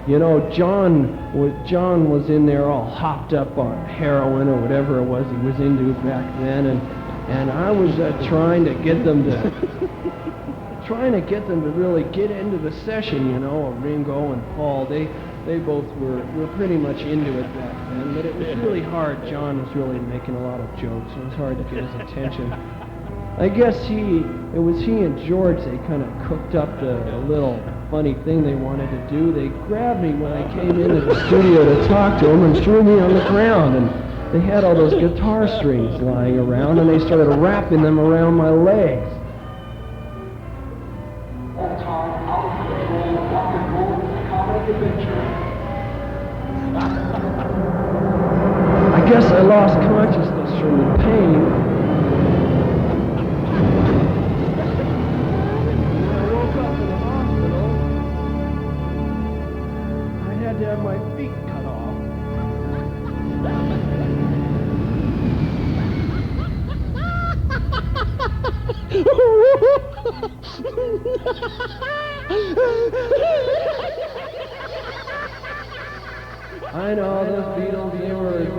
you know, John was in there all hopped up on heroin or whatever it was he was into back then, and I was trying to get them to really get into the session, you know. Ringo and Paul, they both were pretty much into it back then, but it was really hard. John was really making a lot of jokes, so it was hard to get his attention. I guess it was he and George, they kind of cooked up a little funny thing they wanted to do. They grabbed me when I came into the studio to talk to them and threw me on the ground, and they had all those guitar strings lying around, and they started wrapping them around my legs. I guess I lost consciousness from the pain. To have my feet cut off. I know those Beatles,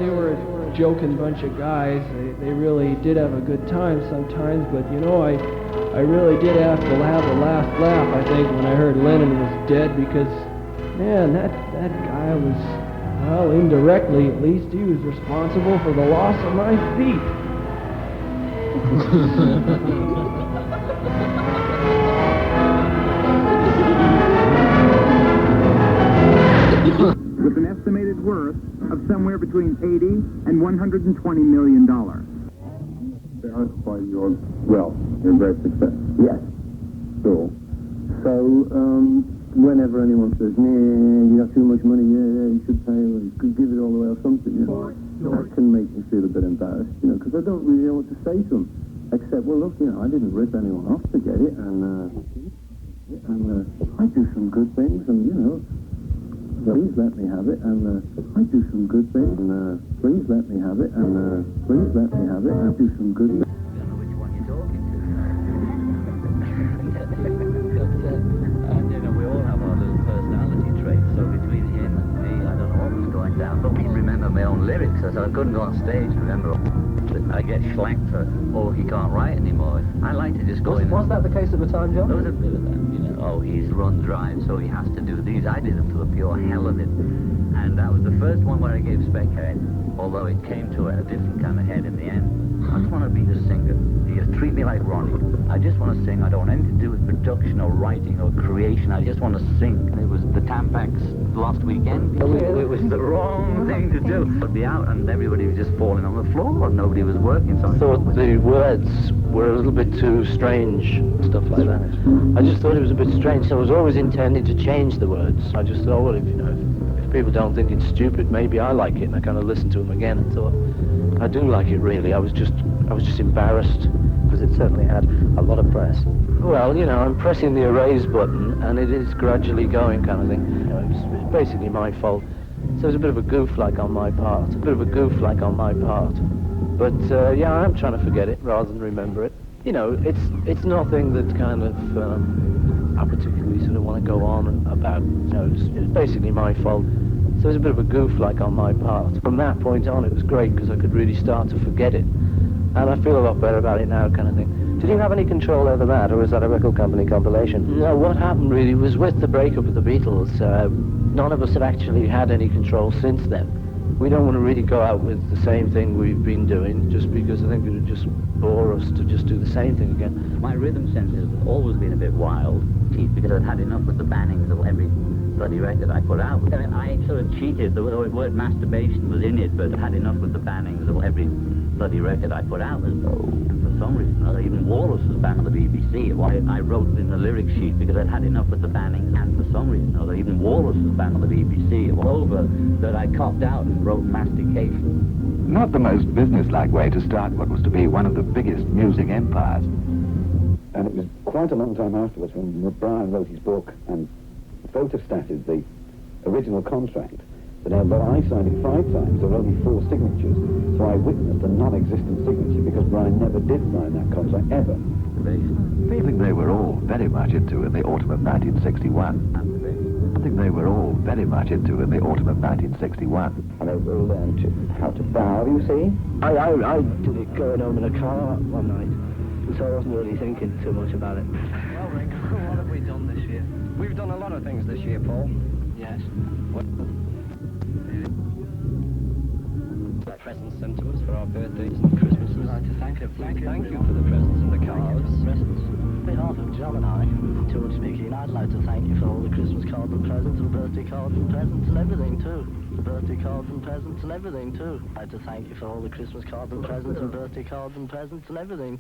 they were a joking bunch of guys. They really did have a good time sometimes, but you know, I really did have to have the last laugh, I think, when I heard Lennon was dead, because man, that guy was, well, indirectly at least, he was responsible for the loss of my feet. With an estimated worth of somewhere between $80 and $120 million. By your wealth, your great success. Yes. Sure. So, whenever anyone says, nah, you got too much money, yeah, you should pay, or you could give it all away or something, you know, that can make me feel a bit embarrassed, you know, because I don't really know what to say to them, except, well, look, you know, I didn't rip anyone off to get it, and I do some good things, and, you know, please let me have it, and I do some good things, and please let me have it, and please let me have it, and I do some good things. We all have our little personality traits, so between him and me, I don't know what because I couldn't go on stage, remember? I get slacked for, oh, he can't write anymore. I like to just go in. Was that the case at the time, John? There was a bit of that, you know. Oh, he's run dry, so he has to do these. I did them for the pure hell of it. And that was the first one where I gave Spec head, although it came to a different kind of head in the end. I just want to be the singer. You treat me like Ronnie. I just want to sing. I don't want anything to do with production or writing or creation. I just want to sing. It was the Tampax last weekend. It was the wrong thing to do. I'd be out and everybody was just falling on the floor. Nobody was working. So I thought the words were a little bit too strange, stuff like that. I just thought it was a bit strange, so I was always intending to change the words. I just thought, well, if people don't think it's stupid, maybe I like it, and I kind of listened to them again and thought, I do like it really. I was just embarrassed, because it certainly had a lot of press. Well, you know, I'm pressing the erase button, and it is gradually going, kind of thing. You know, it's basically my fault. So it's a bit of a goof, like, on my part. But, yeah, I'm trying to forget it rather than remember it. You know, it's nothing that kind of, I particularly sort of want to go on about. You know, it's basically my fault. So it's a bit of a goof, like, on my part. From that point on, it was great, because I could really start to forget it. And I feel a lot better about it now, kind of thing. Did you have any control over that, or was that a record company compilation? No, what happened really was with the breakup of the Beatles, none of us have actually had any control since then. We don't want to really go out with the same thing we've been doing, just because I think it would just bore us to just do the same thing again. my rhythm sense has always been a bit wild, because I'd had enough with the bannings of every bloody record I put out. I sort of cheated. The word masturbation was in it, but I had enough with the bannings of every bloody record I put out. And for some reason, even Wallace was banned on the BBC. I wrote in the lyric sheet because I'd had enough with the bannings, and for some reason, even Wallace was banned on the BBC. It was over that I copped out and wrote mastication. Not the most businesslike way to start what was to be one of the biggest music empires. And it was quite a long time afterwards when Brian wrote his book and photostated the original contract that although I signed it 5 times, there were only 4 signatures. So I witnessed a non-existent signature because Brian never did sign that contract, ever. Feeling they were all very much into in the autumn of 1961. Something they were all very much into in the autumn of 1961. And they all learned how to bow, you see. I did it going home in a car one night, so I wasn't really thinking too much about it. Well, Rick, what have we done this year? We've done a lot of things this year, Paul. Yes. Presents sent to us for our birthdays and Christmases. I'd like to thank you. Thank you for the presents and the cards. On behalf of John and I, George speaking, I'd like to thank you for all the Christmas cards and presents and birthday cards and presents and everything too. Birthday cards and presents and everything too. I'd like to thank you for all the Christmas cards and presents and birthday cards and presents and everything.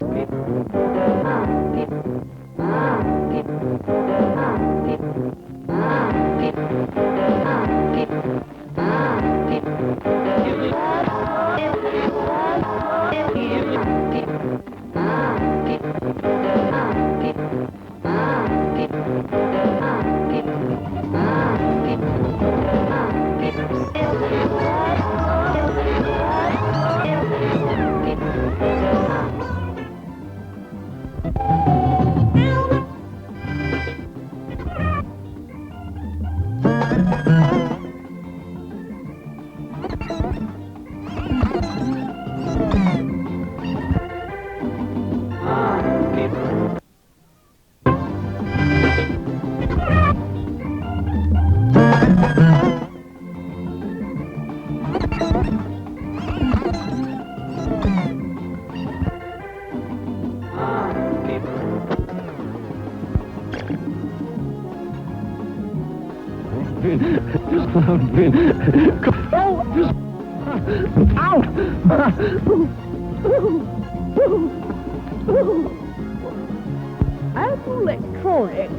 Apple Electronic,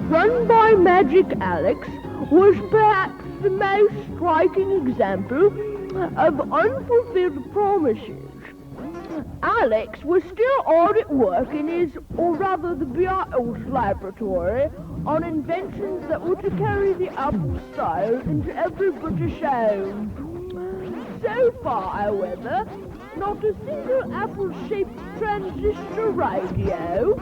run by Magic Alex, was perhaps the most striking example of unfulfilled promises. Alex was still hard at work in his, or rather the Beatles laboratory, on inventions that were to carry the Apple style into every British home. So far, however, not a single apple-shaped transistor radio,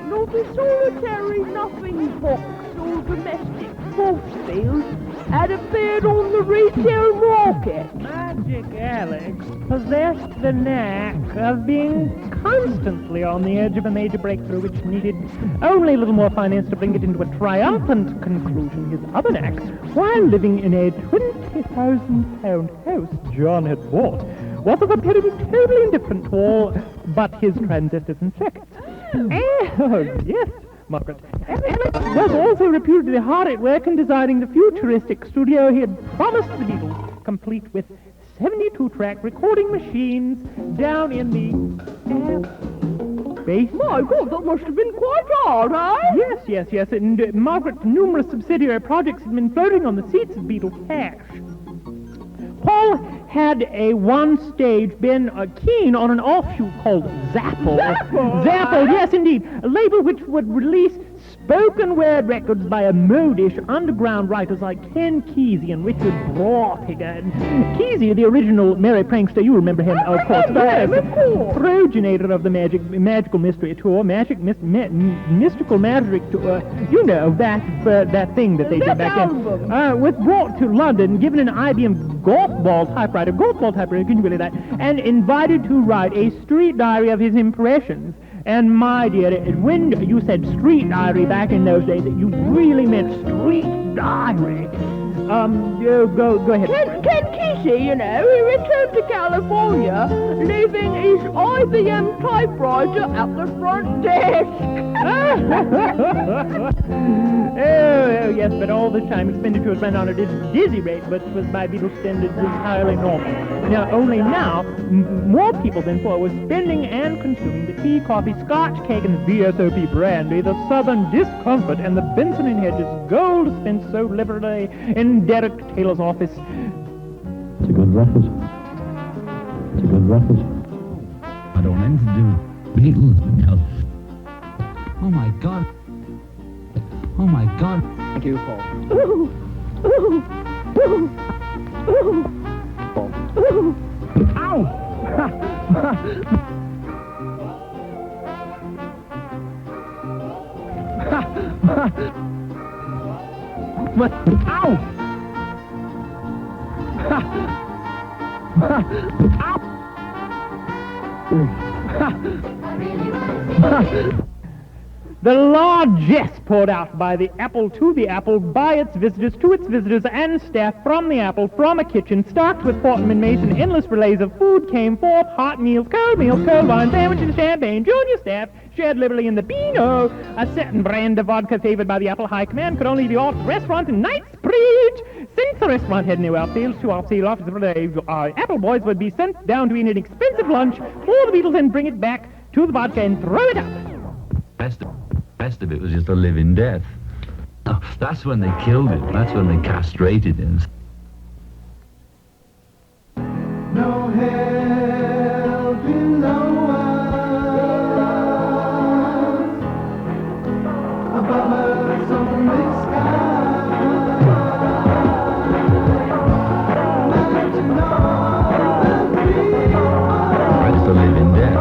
not a solitary nothing box or domestic force field had appeared on the retail market. Magic Alex possessed the knack of being constantly on the edge of a major breakthrough which needed only a little more finance to bring it into a triumphant conclusion. His other knack, while living in a £20,000 house John had bought, was of a period totally indifferent to all but his transistors and circuits. Oh, yes, Margaret. Alex was also reputedly hard at work in designing the futuristic studio he had promised the Beatles, complete with 72-track recording machines down in the basement. My God, that must have been quite hard, eh? Yes. And Margaret's numerous subsidiary projects had been floating on the seats of Beatles cash. Paul had one stage been keen on an offshoot called Zapple. Zapple, yes indeed. A label which would release spoken word records by a modish underground writers like Ken Kesey and Richard Brauchiger. Kesey, the original merry prankster, you remember him, of course. Progenitor of the magical mystery tour, mystical magic tour. You know, that thing that they did back then. Was brought to London, given an IBM golf ball typewriter, can you believe that? And invited to write a street diary of his impressions. And my dear, when you said street diary back in those days, you really meant street diary. Go ahead. Ken Kesey, you know, he returned to California, leaving his IBM typewriter at the front desk. Oh, yes, but all this time expenditures went on at a dizzy rate, which was by Beatles standards entirely normal. Now, only now, more people than before were spending and consuming the tea, coffee, scotch, cake, and VSOP brandy, the Southern Discomfort, and the Benson & Hedges gold spent so liberally in Derek Taylor's office. It's a good record. I don't want anything to do with Beatles now. Oh my God. Thank you, Paul. Ow! What? Ow! The largesse poured out by the Apple to the Apple, by its visitors, to its visitors, and staff from the Apple, from a kitchen stocked with Fortnum & Mason, endless relays of food came forth, hot meals, cold wine, sandwiches, champagne, junior staff, shared liberally in the Beano, a certain brand of vodka favored by the Apple High Command could only be offered restaurant in Knightsbridge. Since the restaurant had no sales to our sale office, Apple boys would be sent down to eat an expensive lunch for the Beatles and bring it back to the vodka and throw it up. Best of it was just a living death. Oh, that's when they killed him. That's when they castrated him. No hell below us, above us on the sky. That's the living death.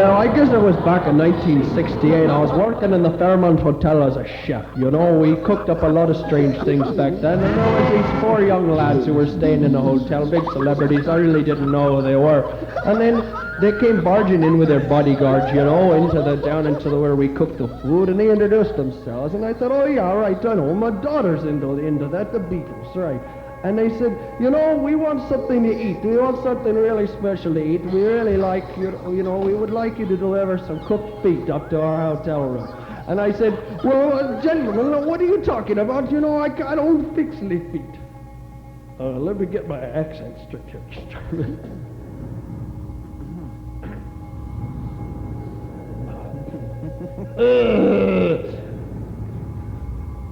I guess it was back in 1968. I was working in the Fairmont Hotel as a chef. You know, we cooked up a lot of strange things back then. And there was these 4 young lads who were staying in the hotel, big celebrities. I really didn't know who they were. And then they came barging in with their bodyguards, you know, down into where we cooked the food, and they introduced themselves. And I said, oh yeah, right, I know, my daughter's into that, the Beatles, right. And they said, you know, we want something to eat. We want something really special to eat. We really like you know, we would like you to deliver some cooked feet up to our hotel room. And I said, well, gentlemen, what are you talking about? You know, I don't fix the feet. Let me get my accent straight here.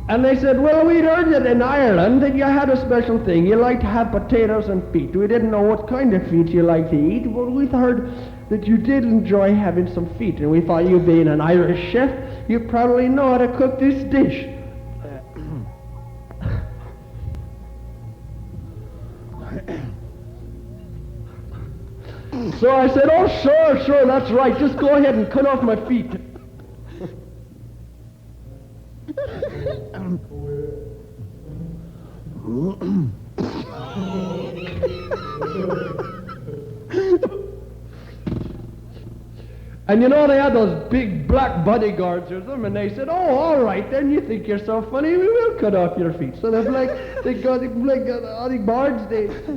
And they said, well, we'd heard that in Ireland that you had a special thing. You like to have potatoes and feet. We didn't know what kind of feet you like to eat, but we'd heard that you did enjoy having some feet. And we thought, you being an Irish chef, you probably know how to cook this dish. So I said, oh, sure, that's right. Just go ahead and cut off my feet. And you know, they had those big black bodyguards with them, and they said, oh, all right, then you think you're so funny, we will cut off your feet. So they got the bodyguards,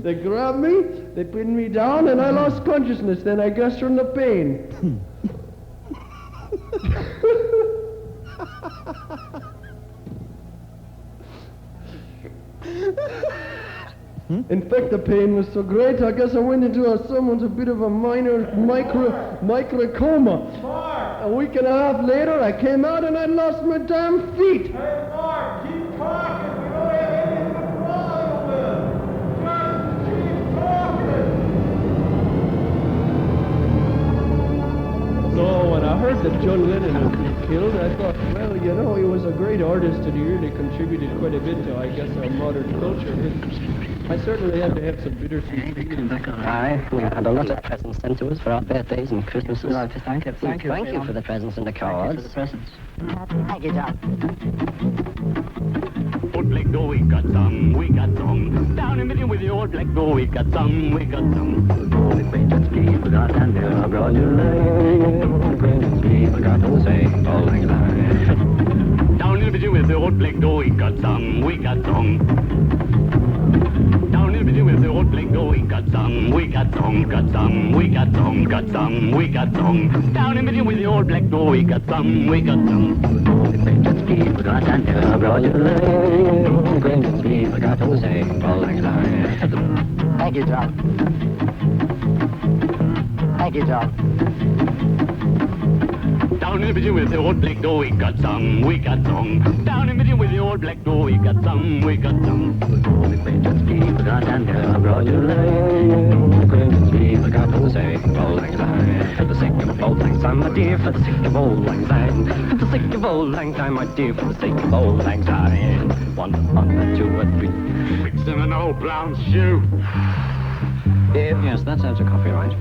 they grabbed me, they pinned me down, and I lost consciousness then, I guess, from the pain. In fact, the pain was so great, I guess I went into someone's a bit of a minor micro coma. A week and a half later, I came out and I lost my damn feet. Hey, Mark, keep talking. We don't have anything wrong with. Just keep talking. So when I heard that John Lennon had been killed, I thought, well, you know, he was a great artist and he really contributed quite a bit to, I guess, our modern culture. I certainly had to have some bittersweet feelings. Aye, we had a lot of presents sent to us for our birthdays and Christmases. We'd like to thank you. Thank you for the presents and the cards. Thank you for the presents. Thank you, John. Old black door, we got some. Down in middle with the old black door, we got some. All acquaintance people got and they'll brought you All acquaintance people got to say, all like that. Down in middle with the old black door, we got some. Down in the middle with the old black door, we got some. Down in the middle with the old black door, we got some. All acquaintance people got and they'll brought you All acquaintance people got to say, all like that. Thank you, John. Thank you, John. Down in the middle with the old black door, we got some. Down in the middle with the old black door, we got some. All acquaintance people got and they'll brought you All acquaintance people got to say, all like that. For the sake of old lang syne, my dear, for the sake of old lang syne. For the sake of old lang syne, my dear, for the sake of old lang syne. 1, 2, 3. Fix them an old brown shoe. Yes, that sounds a copyright.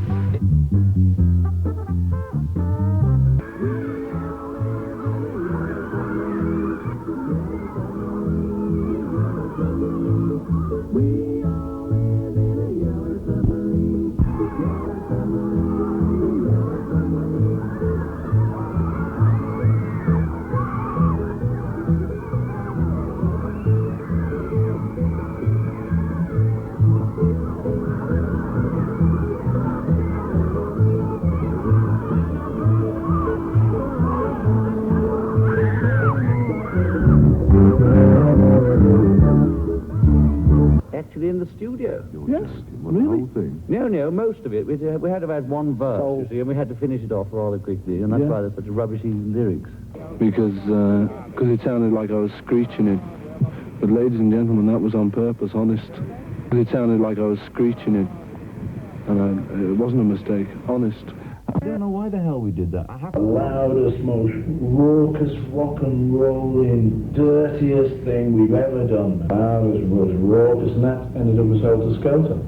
In the studio. Yes, really? No, most of it. We had about one verse, you see, and we had to finish it off rather quickly, and that's why there's such rubbishy lyrics. Because it sounded like I was screeching it. But ladies and gentlemen, that was on purpose, honest. It sounded like I was screeching it. And it wasn't a mistake, honest. I don't know why the hell we did that. The loudest, most raucous, rock and rolling, dirtiest thing we've ever done. Ours was raucous, and that ended up as Helter Skelter.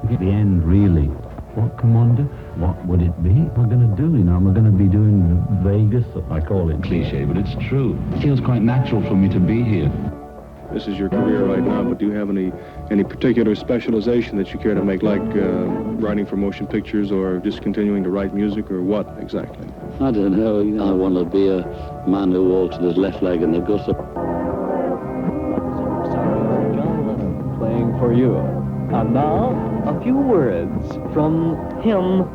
At the end, really, what can one do? What would it be? We're going to do, you know, we're going to be doing Vegas. I call it cliche, but it's true. It feels quite natural for me to be here. This is your career right now, but do you have any particular specialization that you care to make, like writing for motion pictures or just continuing to write music, or what exactly? I don't know. I want to be a man who walks with his left leg in the gutter. Playing for you. And now, a few words from him.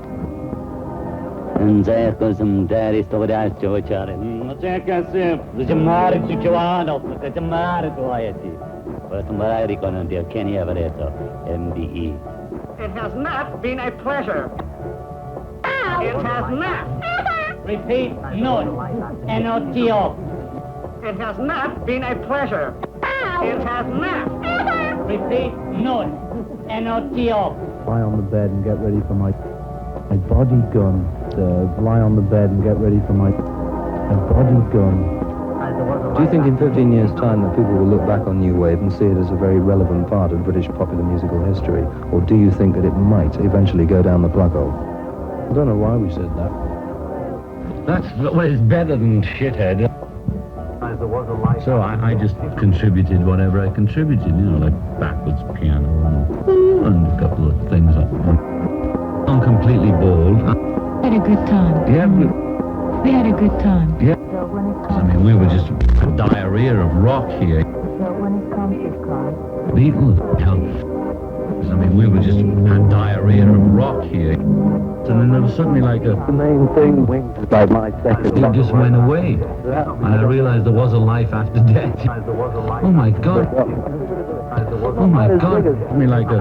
MBE. It has not been a pleasure. It has not. Repeat, not. N-O-T-O. It has not been a pleasure. It has not. Repeat, not. N-O-T-O. Lie on the bed and get ready for my body gun. Lie on the bed and get ready for my body gun. Do you think in 15 years' time that people will look back on New Wave and see it as a very relevant part of British popular musical history? Or do you think that it might eventually go down the plug hole? I don't know why we said that. Well, it's better than shithead. So I just contributed whatever I contributed, you know, like backwards piano and a couple of things. I'm completely bald. Had a good time. Yeah, We had a good time. yeah. I mean, we were just diarrhea of rock here. Beatles, hell. I mean, we were just diarrhea of rock here. And then there was suddenly like a... The main thing winged by my second. It just went away. And I realized there was a life after death. Oh my God. Oh my God. I mean, like a...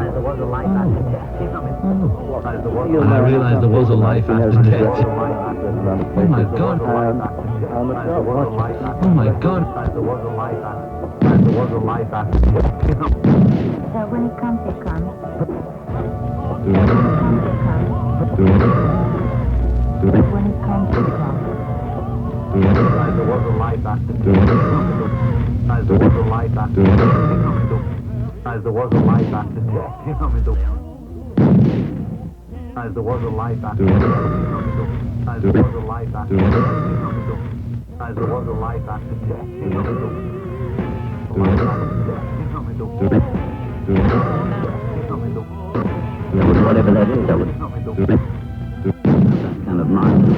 And I realized there was a life after death. Oh my God. Oh my God. So when it comes, it comes. When it comes, it comes. There was a life after death. There was a life after death. There was a life after death. There was a life after death. There was a life after death. There was a life after death. Whatever that is, that was kind of nonsense.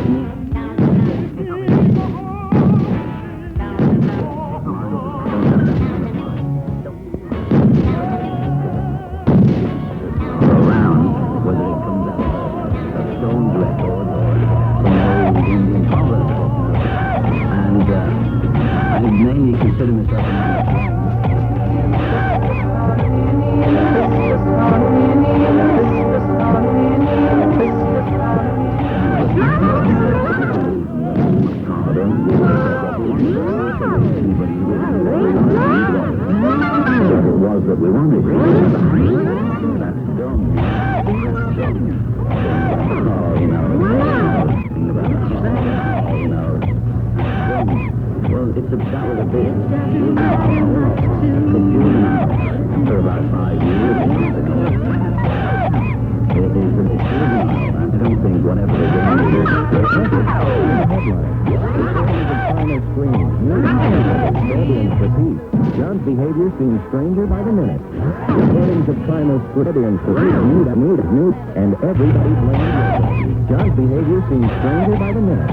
Around, whether it comes out of a Stones record or some old Indian covers. And I mainly consider myself an It was that we wanted. That's done. Well, that was a bit. For about 5 years. It is a juvenile. I don't think whatever the game is. John's behavior seems stranger by the minute. Recordings of China's Floridians for new, and everybody's blaming John's behavior seems stranger by the minute.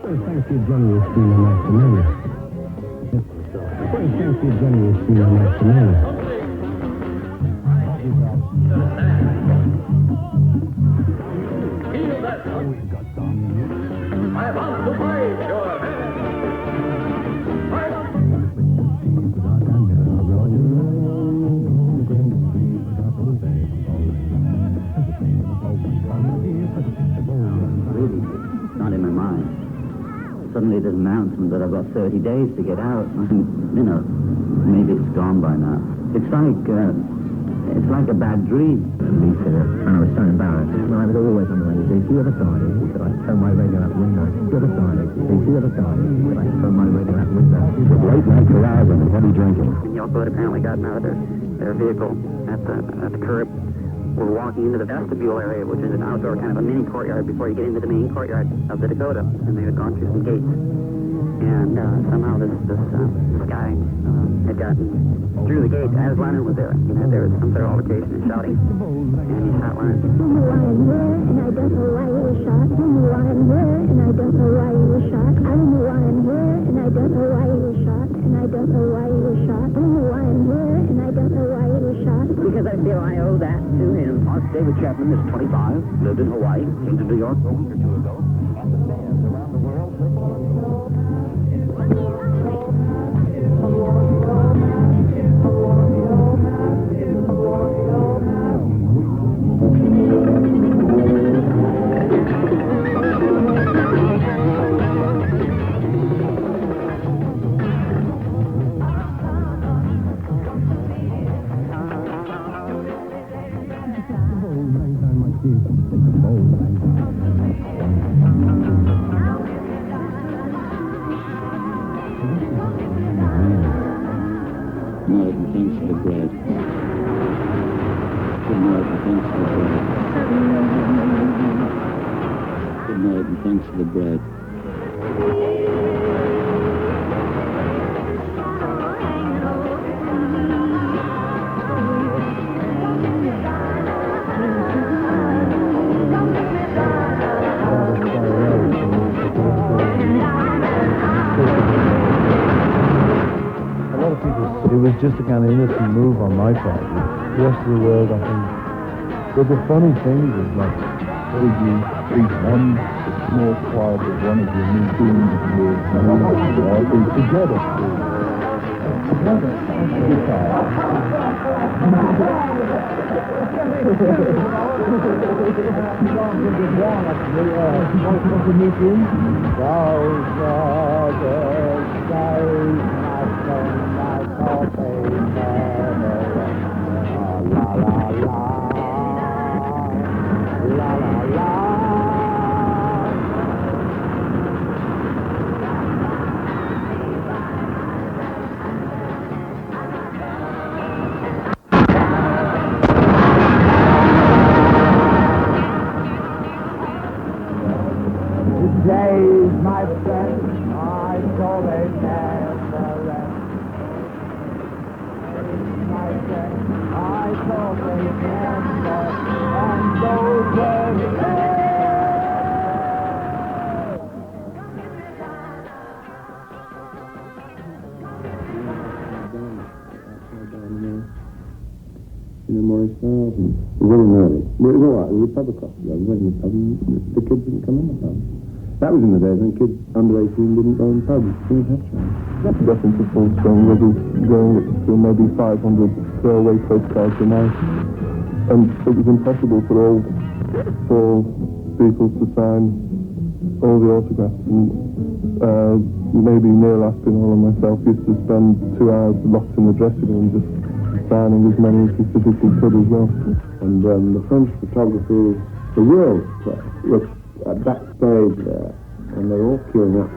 Fancy Johnny was seen on nice to me. Fancy Johnny was seen on nice to me. I want to fight your Really, it's not in my mind. Suddenly there's an announcement that I've got 30 days to get out. Maybe it's gone by now. It's like a bad dream. And I was so embarrassed. Well, I was always on the radio. If you ever started, he said, I'd throw my radio out the window. If you ever started, he said, I'd throw my radio out the window. It was late night carousing and heavy drinking. Yoko had apparently gotten out of their vehicle at the curb. We're walking into the vestibule area, which is an outdoor kind of a mini courtyard before you get into the main courtyard of the Dakota. And they had gone through some gates. And somehow this guy had gotten through the gate as Lennon was there. And there was some sort of altercation and shouting. And he shot Lennon. I don't know why I'm here, and I don't know why you were shot. I don't know why I'm here, and I don't know why you were shot. I don't know why I'm here, and I don't know why you were shot. And I don't know why you were shot. I don't know why I'm here, and I don't know why you were shot. Because I feel I owe that to him. David Chapman is 25, lived in Hawaii, came to New York a week or two ago, and the fans around the world. Thanks for the bread. A lot of people, it was just a kind of innocent move on my part. The rest of the world, I think. But the funny thing is, like, what did you treat one small part of one of your new teams with together? Days, my friend, I saw they never end. My friend, I saw they never and those were the days. Morris Stiles, and it was really nervy. Well, it was all right. It was a pub across the road. We went in the pub, and the kids didn't come in the pub. That was in the days when kids under 18 didn't go in pubs. Didn't have to. That's into full swing. We'll be going to maybe 500 throwaway postcards a night. And it was impossible for all four Beatles to sign all the autographs. And maybe Neil Aspinall and myself used to spend 2 hours locked in the dressing room just signing as many as we physically could as well. And the French photographers, the world were backstage there, and they were all queuing up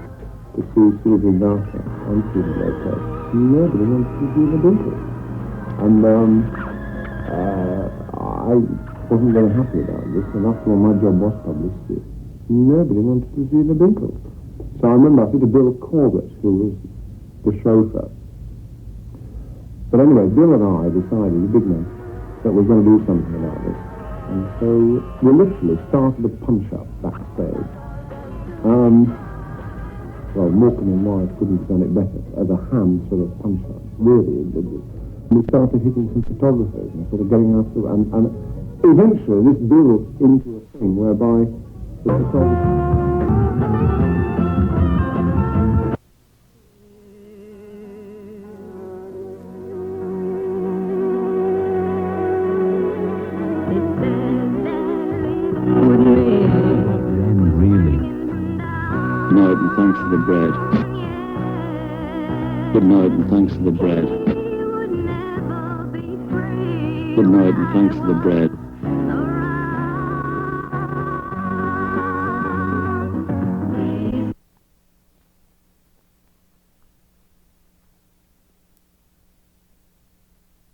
to see Sylvia Garter and Stephen Lopez. Nobody wanted to see the Beatles. And I wasn't very happy about this, and after all, my job was publicity. Nobody wanted to see the Beatles. So I remember I said to Bill Corbett, who was the chauffeur. But anyway, Bill and I decided, the big man, that we're going to do something about this. And so we literally started a punch-up backstage. well, Morecambe and Wise couldn't have done it better, as a ham sort of punchline. Really, we started hitting some photographers and sort of getting after it, and eventually this built into a thing whereby the photographer... Good night and thanks for the bread. Good night and thanks for the bread. Good night and thanks for the bread.